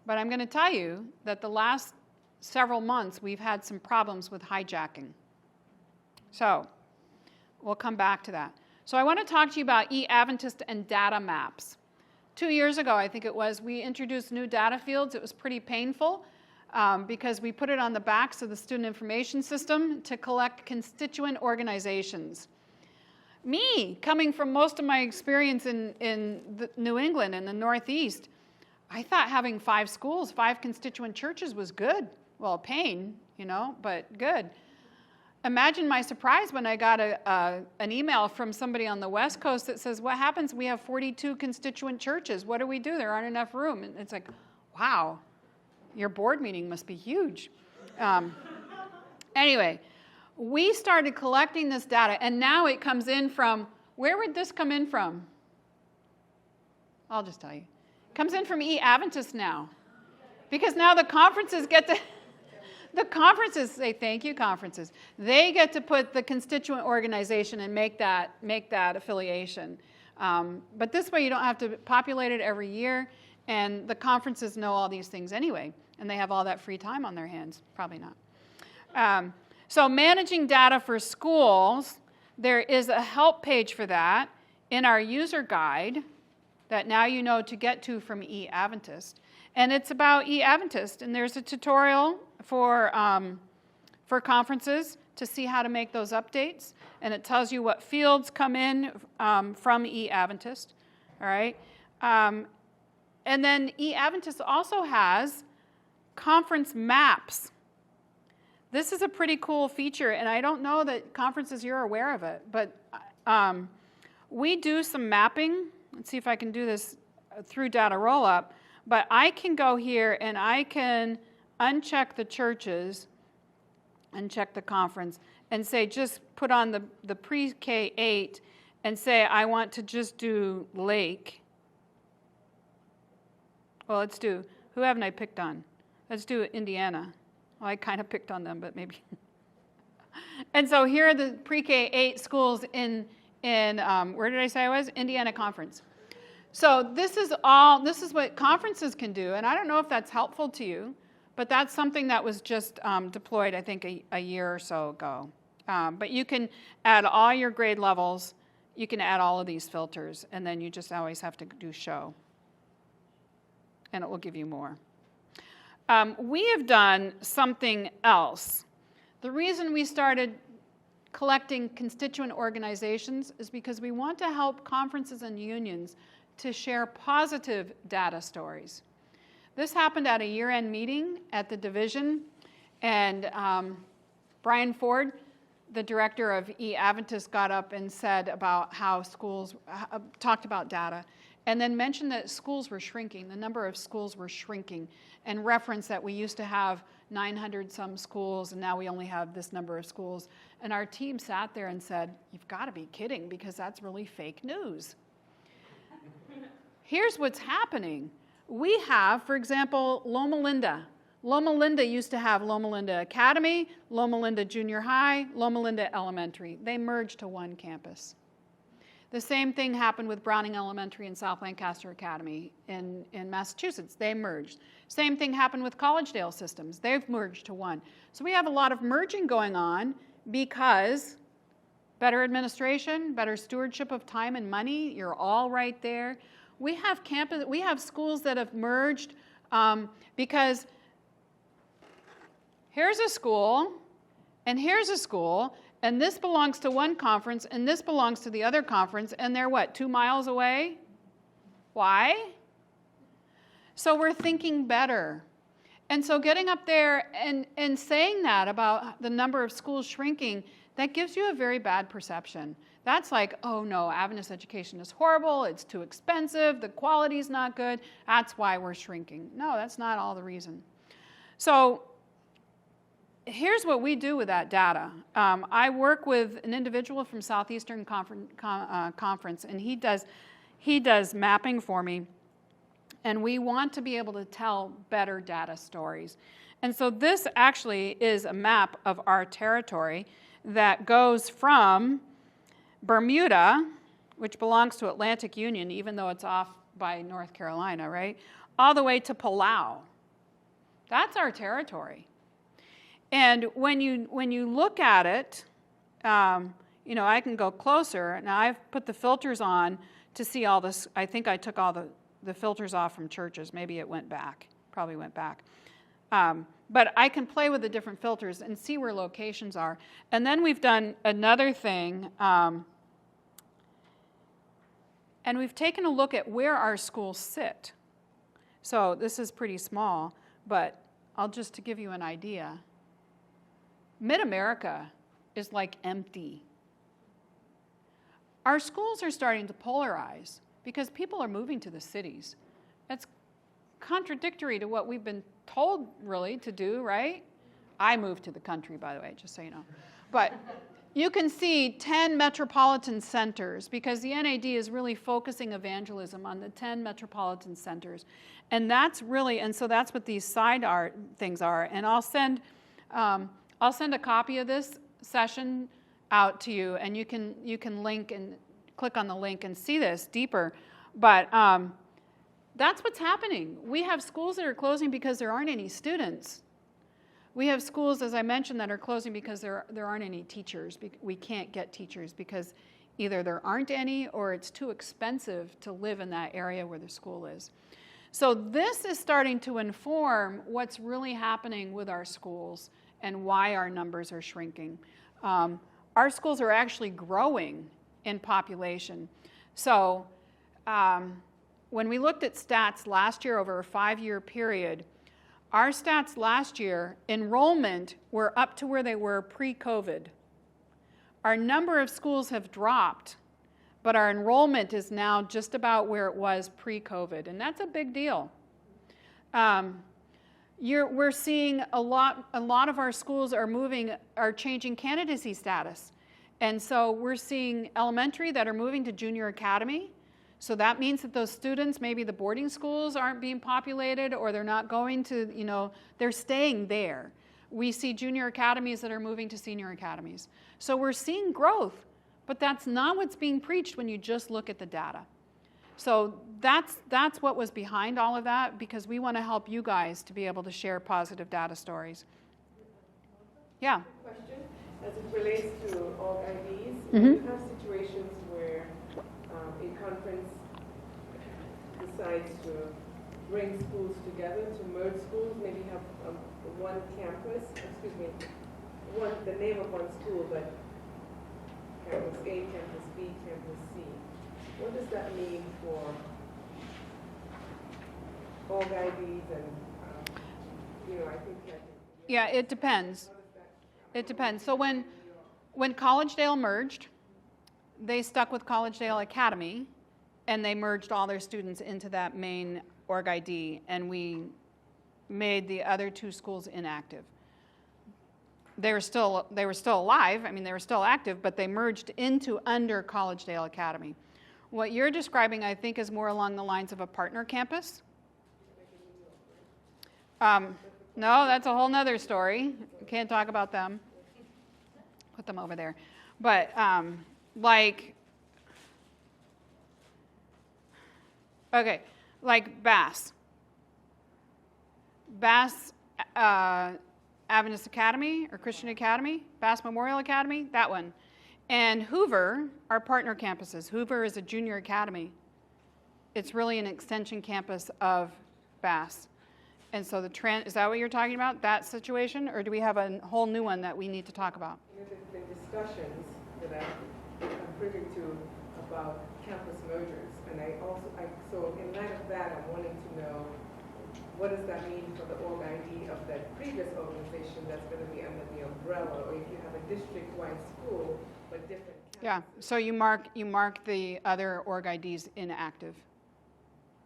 But I'm going to tell you that the last several months we've had some problems with hijacking. So we'll come back to that. So I want to talk to you about eAdventist and data maps. 2 years ago, I think it was, we introduced new data fields. It was pretty painful. because we put it on the backs of the student information system to collect constituent organizations. Me, coming from most of my experience in New England and the Northeast, I thought having 5 schools, 5 constituent churches was good. Well, a pain, but good. Imagine my surprise when I got an email from somebody on the West Coast that says, what happens? We have 42 constituent churches. What do we do? There aren't enough room. And it's like, wow, your board meeting must be huge. Anyway, we started collecting this data, and now it comes in from, where would this come in from? I'll just tell you. It comes in from eAdventist now. Because now the conferences get to... The conferences say, thank you, conferences. They get to put the constituent organization and make that affiliation. But this way you don't have to populate it every year, and the conferences know all these things anyway, and they have all that free time on their hands. Probably not. So managing data for schools, there is a help page for that in our user guide that now you know to get to from eAdventist. And it's about eAdventist, and there's a tutorial for conferences to see how to make those updates, and it tells you what fields come in from eAdventist, all right? And then eAdventist also has conference maps. This is a pretty cool feature, and I don't know that conferences, you're aware of it, but we do some mapping. Let's see if I can do this through data rollup. But I can go here and I can uncheck the churches, uncheck the conference, and say just put on the pre-K-8 and say I want to just do Lake. Well, let's do, who haven't I picked on? Let's do Indiana. Well, I kind of picked on them, but maybe. And so here are the pre-K-8 schools in where did I say I was? Indiana Conference. So this is what conferences can do, and I don't know if that's helpful to you, but that's something that was just deployed, I think, a year or so ago. But you can add all your grade levels, you can add all of these filters, and then you just always have to do show, and it will give you more. We have done something else. The reason we started collecting constituent organizations is because we want to help conferences and unions to share positive data stories. This happened at a year-end meeting at the division, and Brian Ford, the director of eAdventist, got up and said about how schools talked about data, and then mentioned that schools were shrinking, the number of schools were shrinking, and referenced that we used to have 900 some schools, and now we only have this number of schools. And our team sat there and said, you've got to be kidding, because that's really fake news. Here's what's happening. We have, for example, Loma Linda. Loma Linda used to have Loma Linda Academy, Loma Linda Junior High, Loma Linda Elementary. They merged to one campus. The same thing happened with Browning Elementary and South Lancaster Academy in Massachusetts. They merged. Same thing happened with Collegedale Systems. They've merged to one. So we have a lot of merging going on because better administration, better stewardship of time and money, you're all right there. We have schools that have merged because here's a school, and here's a school, and this belongs to one conference, and this belongs to the other conference, and they're what, 2 miles away? Why? So we're thinking better. And so getting up there and saying that about the number of schools shrinking, that gives you a very bad perception. That's like, oh no, Adventist education is horrible, it's too expensive, the quality's not good, that's why we're shrinking. No, that's not all the reason. So here's what we do with that data. I work with an individual from Southeastern Conference, and he does mapping for me, and we want to be able to tell better data stories. And so this actually is a map of our territory that goes from Bermuda, which belongs to Atlantic Union, even though it's off by North Carolina, right, all the way to Palau. That's our territory. And when you look at it, I can go closer. Now I've put the filters on to see all this. I think I took all the filters off from churches. Maybe it went back. Probably went back. But I can play with the different filters and see where locations are. And then we've done another thing, and we've taken a look at where our schools sit. So this is pretty small, but I'll just to give you an idea. Mid-America is like empty. Our schools are starting to polarize because people are moving to the cities. That's contradictory to what we've been told, really, to do, right? I moved to the country, by the way, just so you know. But you can see 10 metropolitan centers because the NAD is really focusing evangelism on the 10 metropolitan centers. And that's really, and so that's what these side art things are. And I'll send a copy of this session out to you, and you can link and click on the link and see this deeper. But that's what's happening. We have schools that are closing because there aren't any students. We have schools, as I mentioned, that are closing because there aren't any teachers. We can't get teachers because either there aren't any or it's too expensive to live in that area where the school is. So this is starting to inform what's really happening with our schools and why our numbers are shrinking. Our schools are actually growing in population. So when we looked at stats last year over a 5-year period, our stats last year, enrollment were up to where they were pre-COVID. Our number of schools have dropped, but our enrollment is now just about where it was pre-COVID, and that's a big deal. We're seeing a lot of our schools are changing candidacy status. And so we're seeing elementary that are moving to junior academy. So that means that those students, maybe the boarding schools aren't being populated or they're not going to, they're staying there. We see junior academies that are moving to senior academies. So we're seeing growth, but that's not what's being preached when you just look at the data. So that's what was behind all of that, because we want to help you guys to be able to share positive data stories. Yeah? Question, as it relates to org IDs, Mm-hmm. you have situations where a conference decides to bring schools together, to merge schools, maybe have one campus, the name of one school, but campus A, campus B, campus C. What does that mean for org IDs and, I think that... Yeah, it depends. It depends. So when Collegedale merged, they stuck with Collegedale Academy, and they merged all their students into that main org ID, and we made the other two schools inactive. They were still alive. I mean, they were still active, but they merged under Collegedale Academy. What you're describing, I think, is more along the lines of a partner campus. No, that's a whole nother story. Can't talk about them. Put them over there. But like Bass. Bass Adventist Academy or Christian Academy, Bass Memorial Academy, that one. And Hoover are partner campuses. Hoover is a junior academy. It's really an extension campus of Bass. And so is that what you're talking about, that situation? Or do we have a whole new one that we need to talk about? There's been discussions that I'm privy to about campus mergers. And so in light of that, I'm wanting to know, what does that mean for the org ID of that previous organization that's going to be under the umbrella? Or if you have a district-wide school, but different campuses. Yeah, so you mark the other org IDs inactive,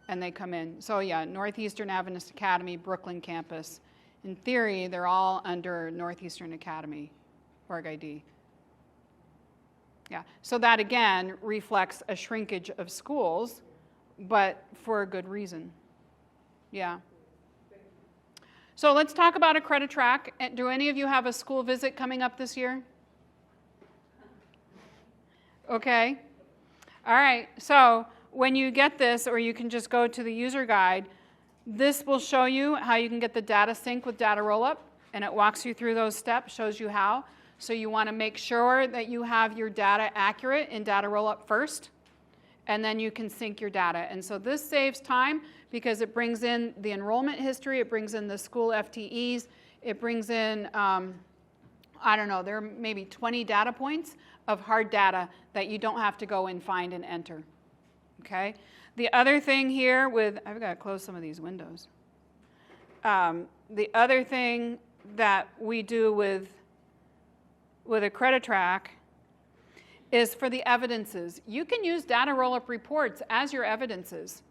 and they come in. So yeah, Northeastern Adventist Academy, Brooklyn campus. In theory, they're all under Northeastern Academy org ID. Yeah, so that again reflects a shrinkage of schools, but for a good reason. Yeah. So let's talk about Accreditrack. Do any of you have a school visit coming up this year? Okay. All right. So when you get this, or you can just go to the user guide, this will show you how you can get the data sync with data rollup, and it walks you through those steps, shows you how. So you want to make sure that you have your data accurate in data rollup first, and then you can sync your data. And so this saves time because it brings in the enrollment history, it brings in the school FTEs, it brings in, I don't know, there are maybe 20 data points of hard data that you don't have to go and find and enter, okay? The other thing here with, I've got to close some of these windows. The other thing that we do with Accreditrack is for the evidences. You can use data roll-up reports as your evidences.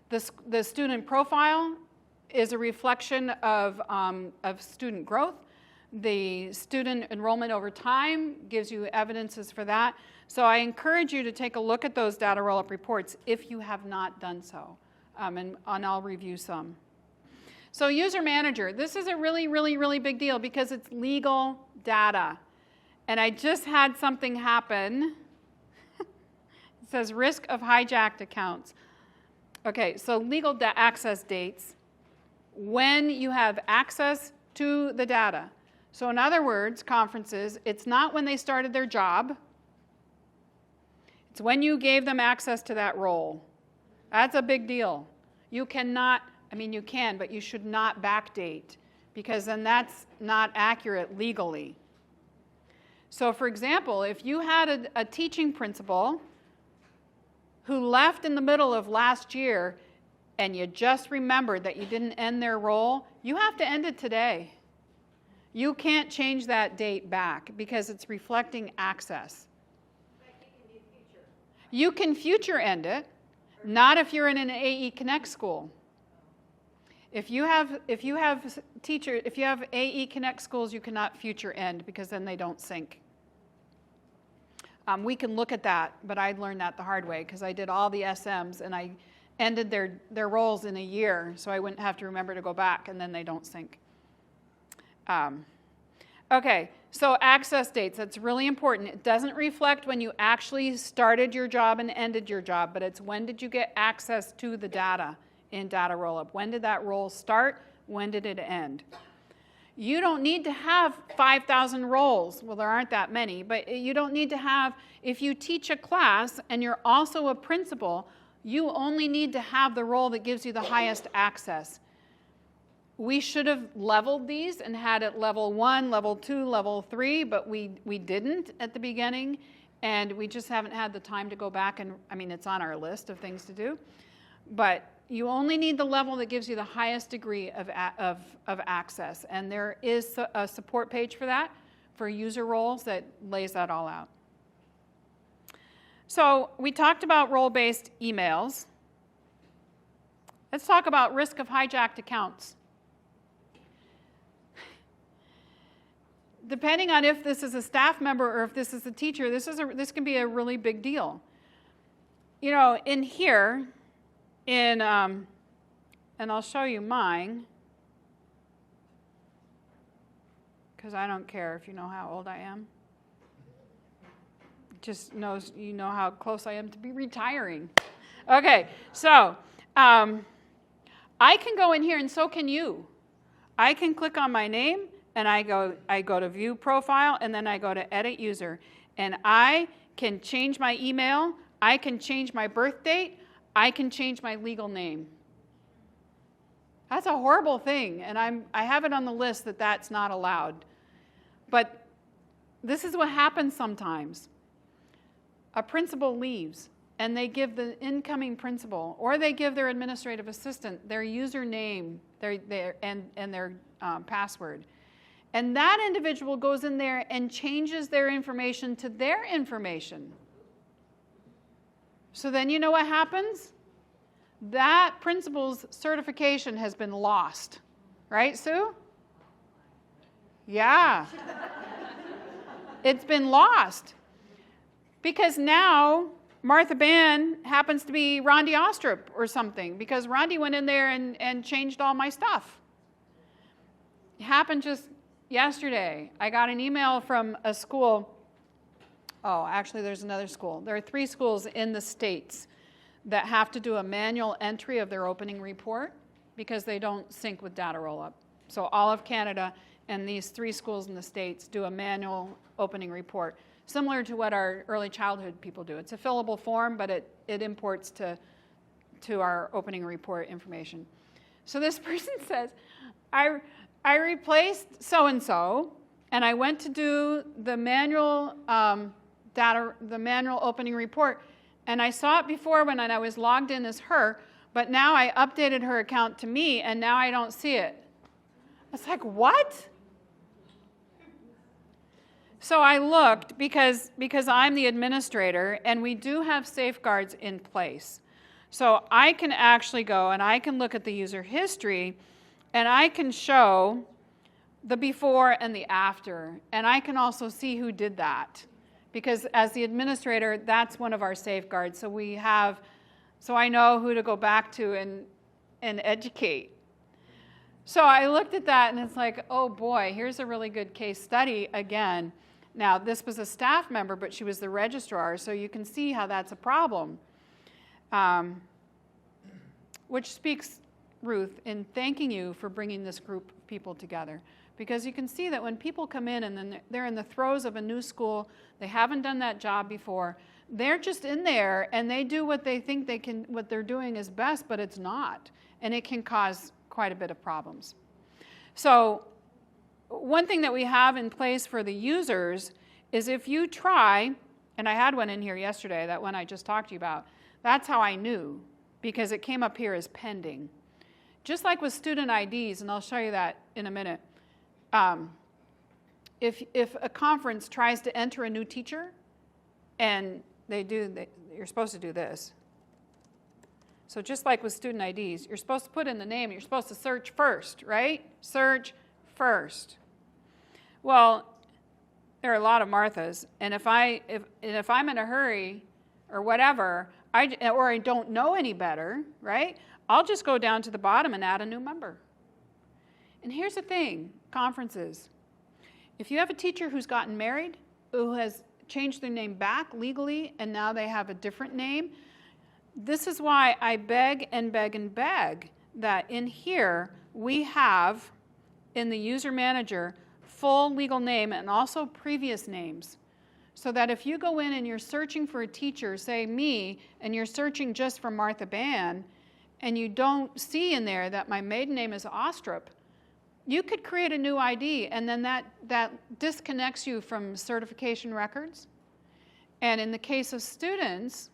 The student profile is a reflection of student growth. The student enrollment over time gives you evidences for that. So I encourage you to take a look at those data roll-up reports if you have not done so, and I'll review some. So user manager, this is a really, really, really big deal because it's legal data. And I just had something happen. It says risk of hijacked accounts. Okay, so legal access dates, when you have access to the data. So in other words, conferences, it's not when they started their job. It's when you gave them access to that role. That's a big deal. You cannot, I mean you can, but you should not backdate because then that's not accurate legally. So for example, if you had a teaching principal who left in the middle of last year and you just remembered that you didn't end their role, you have to end it today. You can't change that date back because it's reflecting access. But you can do future. You can future end it, not if you're in an AE Connect school. If you have AE Connect schools, you cannot future end because then they don't sync. We can look at that, but I learned that the hard way because I did all the SMs and I ended their roles in a year, so I wouldn't have to remember to go back, and then they don't sync. Okay, so access dates, that's really important. It doesn't reflect when you actually started your job and ended your job, but it's when did you get access to the data in data rollup. When did that role start? When did it end? You don't need to have 5,000 roles. Well, there aren't that many, but you don't need to have, if you teach a class and you're also a principal, you only need to have the role that gives you the highest access. We should have leveled these and had it level 1, level 2, level 3, but we didn't at the beginning, and we just haven't had the time to go back and, I mean, it's on our list of things to do, but you only need the level that gives you the highest degree of access, and there is a support page for that, for user roles that lays that all out. So we talked about role-based emails. Let's talk about risk of hijacked accounts. Depending on if this is a staff member or if this is a teacher, this can be a really big deal. You know, in here, and I'll show you mine, because I don't care if you know how old I am. Just knows you know how close I am to be retiring. Okay, so I can go in here, and so can you. I can click on my name, and I go to View Profile, and then I go to Edit User, and I can change my email. I can change my birth date. I can change my legal name. That's a horrible thing, and I have it on the list that that's not allowed. But this is what happens sometimes. A principal leaves, and they give the incoming principal, or they give their administrative assistant their username and their password. And that individual goes in there and changes their information to their information. So then you know what happens? That principal's certification has been lost. Right, Sue? Yeah. It's been lost. Because now Martha Ban happens to be Rondi Ostrup or something, because Rondi went in there and changed all my stuff. It happened just yesterday. I got an email from a school. Oh, actually, there's another school. There are 3 schools in the States that have to do a manual entry of their opening report because they don't sync with data rollup. So all of Canada and these 3 schools in the States do a manual opening report. similar to what our early childhood people do. It's a fillable form, but it imports to our opening report information. So this person says, I replaced so-and-so, and I went to do the manual the manual opening report, and I saw it before when I was logged in as her, but now I updated her account to me, and now I don't see it. It's like, what? So I looked because I'm the administrator, and we do have safeguards in place. So I can actually go and I can look at the user history, and I can show the before and the after, and I can also see who did that. Because as the administrator, that's one of our safeguards. So I know who to go back to and educate. So I looked at that and it's like, oh boy, here's a really good case study again. Now, this was a staff member, but she was the registrar, so you can see how that's a problem. Which speaks, Ruth, in thanking you for bringing this group of people together. Because you can see that when people come in and then they're in the throes of a new school, they haven't done that job before, they're just in there and they do what they think what they're doing is best, but it's not. And it can cause quite a bit of problems. So one thing that we have in place for the users is if you try, and I had one in here yesterday, that one I just talked to you about, that's how I knew, because it came up here as pending. Just like with student IDs, and I'll show you that in a minute, if a conference tries to enter a new teacher, and you're supposed to do this. So just like with student IDs, you're supposed to put in the name, you're supposed to search first, right? Search first. Well, there are a lot of Marthas, and if I'm in a hurry or whatever, or I don't know any better, right? I'll just go down to the bottom and add a new member. And here's the thing, conferences. If you have a teacher who's gotten married, who has changed their name back legally, and now they have a different name, this is why I beg and beg and beg that in here we have, in the user manager, full legal name and also previous names. So that if you go in and you're searching for a teacher, say me, and you're searching just for Martha Ban, and you don't see in there that my maiden name is Ostrup, you could create a new ID, and then that disconnects you from certification records. And in the case of students,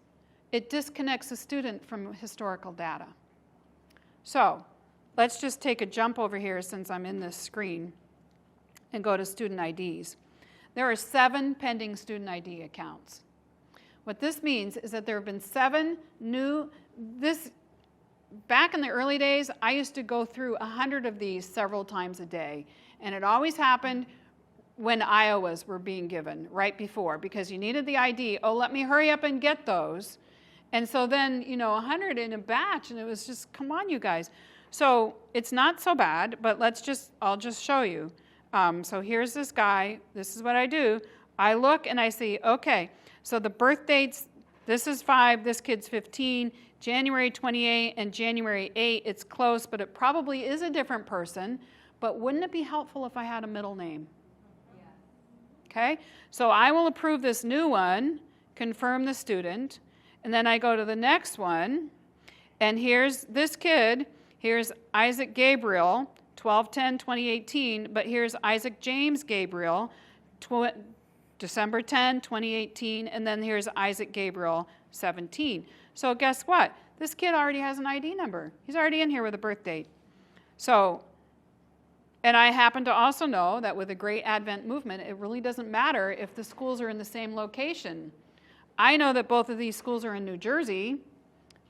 it disconnects a student from historical data. So let's just take a jump over here since I'm in this screen and go to student IDs. There are 7 pending student ID accounts. What this means is that there have been 7 new, back in the early days, I used to go through 100 of these several times a day. And it always happened when Iowas were being given right before, because you needed the ID. Oh, let me hurry up and get those. And so then, 100 in a batch, and it was just, come on, you guys. So it's not so bad, but I'll just show you. So here's this guy. This is what I do. I look and I see, okay, so the birth dates, this is 5, this kid's 15, January 28 and January 8, it's close, but it probably is a different person. But wouldn't it be helpful if I had a middle name? Okay, so I will approve this new one, confirm the student, and then I go to the next one, and here's this kid. Here's Isaac Gabriel, 12/10/2018, but here's Isaac James Gabriel, December 10, 2018, and then here's Isaac Gabriel, 17. So guess what? This kid already has an ID number. He's already in here with a birth date. So, and I happen to also know that with the Great Advent Movement, it really doesn't matter if the schools are in the same location. I know that both of these schools are in New Jersey,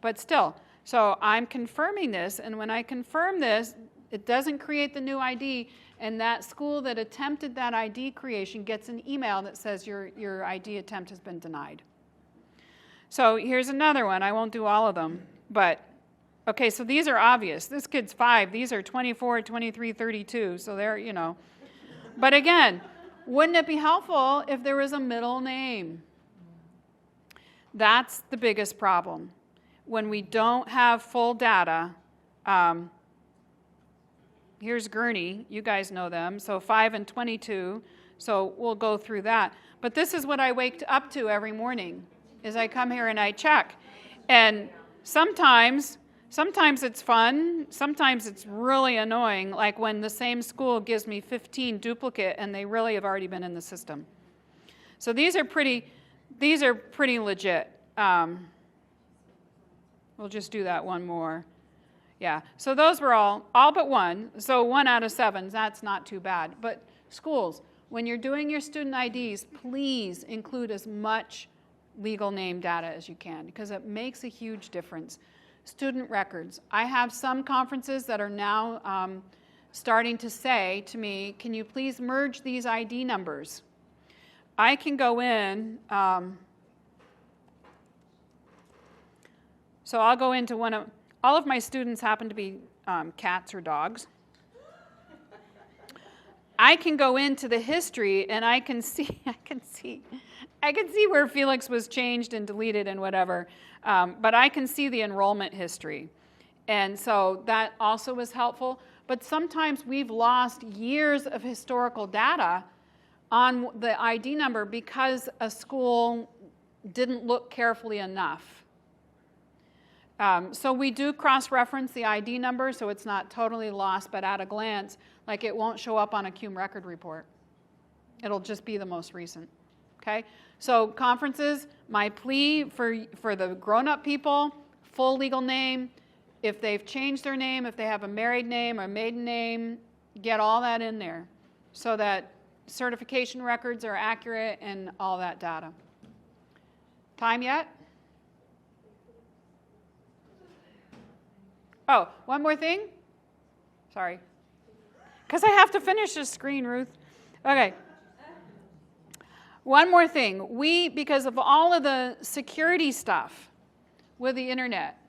but still. So I'm confirming this, and when I confirm this, it doesn't create the new ID, and that school that attempted that ID creation gets an email that says your ID attempt has been denied. So here's another one. I won't do all of them, but okay, so these are obvious. This kid's 5. These are 24, 23, 32, so they're, But again, wouldn't it be helpful if there was a middle name? That's the biggest problem. When we don't have full data, here's Gurney. You guys know them. So 5 and 22. So we'll go through that. But this is what I wake up to every morning, is I come here and I check. And sometimes it's fun, sometimes it's really annoying, like when the same school gives me 15 duplicate and they really have already been in the system. So these are pretty legit. We'll just do that one more. Yeah, so those were all but one. So 1 out of 7, that's not too bad. But schools, when you're doing your student IDs, please include as much legal name data as you can, because it makes a huge difference. Student records. I have some conferences that are now starting to say to me, can you please merge these ID numbers? I can go in, so I'll go into all of my students happen to be cats or dogs. I can go into the history and I can see where Felix was changed and deleted and whatever, but I can see the enrollment history. And so that also was helpful. But sometimes we've lost years of historical data on the ID number because a school didn't look carefully enough. So we do cross-reference the ID number so it's not totally lost, but at a glance, like it won't show up on a CUME record report. It'll just be the most recent, okay? So conferences, my plea for the grown-up people, full legal name. If they've changed their name, if they have a married name or maiden name, get all that in there so that certification records are accurate and all that data. Time yet? Oh, one more thing? Sorry. Because I have to finish this screen, Ruth. Okay. One more thing. Because of all of the security stuff with the internet,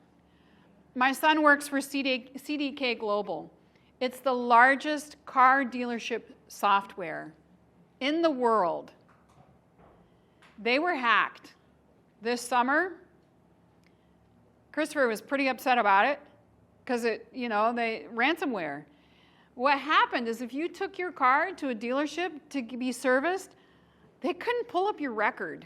my son works for CDK Global. It's the largest car dealership software in the world. They were hacked this summer. Christopher was pretty upset about it because they ransomware. What happened is if you took your car to a dealership to be serviced, they couldn't pull up your record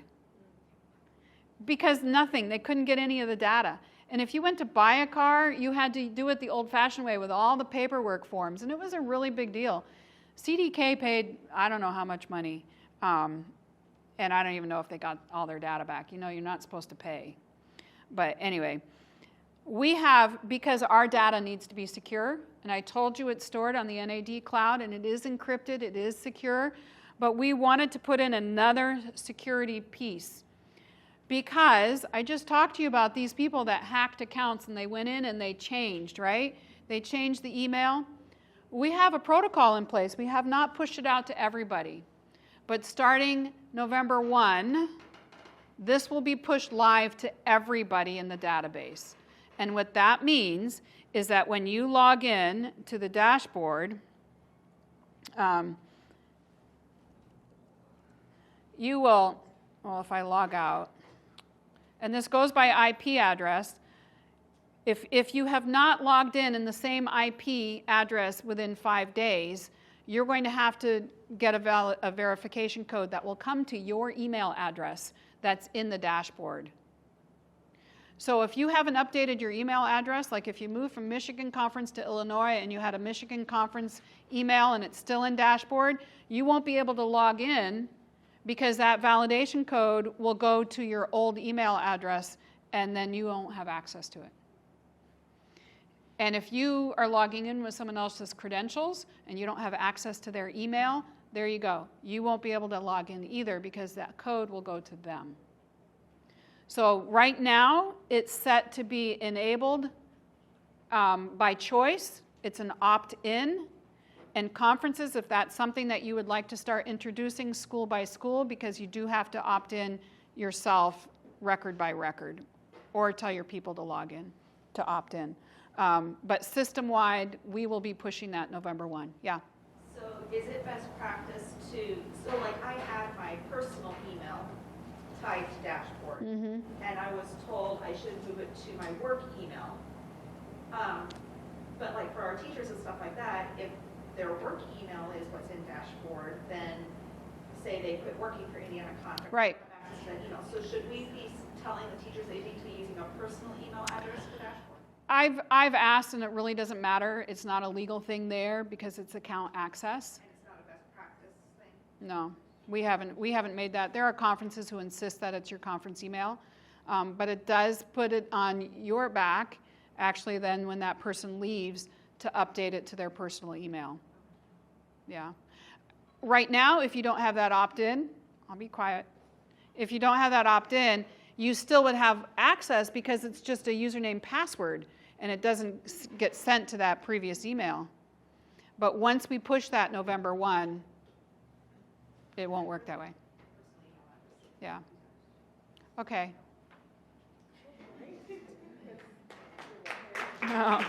because they couldn't get any of the data. And if you went to buy a car, you had to do it the old-fashioned way with all the paperwork forms, and it was a really big deal. CDK paid, I don't know how much money, and I don't even know if they got all their data back. You're not supposed to pay. But anyway, because our data needs to be secure, and I told you it's stored on the NAD cloud, and it is encrypted, it is secure, but we wanted to put in another security piece. Because I just talked to you about these people that hacked accounts and they went in and they changed, right? They changed the email. We have a protocol in place. We have not pushed it out to everybody. But starting November 1, this will be pushed live to everybody in the database. And what that means is that when you log in to the dashboard, you will, if I log out, and this goes by IP address, if you have not logged in the same IP address within 5 days, you're going to have to get a verification code that will come to your email address that's in the dashboard. So if you haven't updated your email address, like if you moved from Michigan Conference to Illinois and you had a Michigan Conference email and it's still in dashboard, you won't be able to log in because that validation code will go to your old email address and then you won't have access to it. And if you are logging in with someone else's credentials and you don't have access to their email, there you go. You won't be able to log in either because that code will go to them. So right now, it's set to be enabled by choice. It's an opt-in. And conferences, if that's something that you would like to start introducing school by school, because you do have to opt in yourself record by record, or tell your people to log in, to opt in. But system-wide, we will be pushing that November 1. Yeah? So is it best practice so like I had my personal email tied to dashboard, and I was told I should move it to my work email. But like for our teachers and stuff like that, if their work email is what's in dashboard, then say they quit working for Indiana Conference. Right. Have access to that email. So should we be telling the teachers they need to be using a personal email address for Dashboard? I've asked, and it really doesn't matter. It's not a legal thing there because it's account access. And it's not a best practice thing? No, we haven't made that. There are conferences who insist that it's your conference email, but it does put it on your back, actually, then when that person leaves, to update it to their personal email. Yeah. Right now, if you don't have that opt-in, I'll be quiet. If you don't have that opt-in, you still would have access because it's just a username password and it doesn't get sent to that previous email. But once we push that November 1, it won't work that way. Yeah. Okay. No.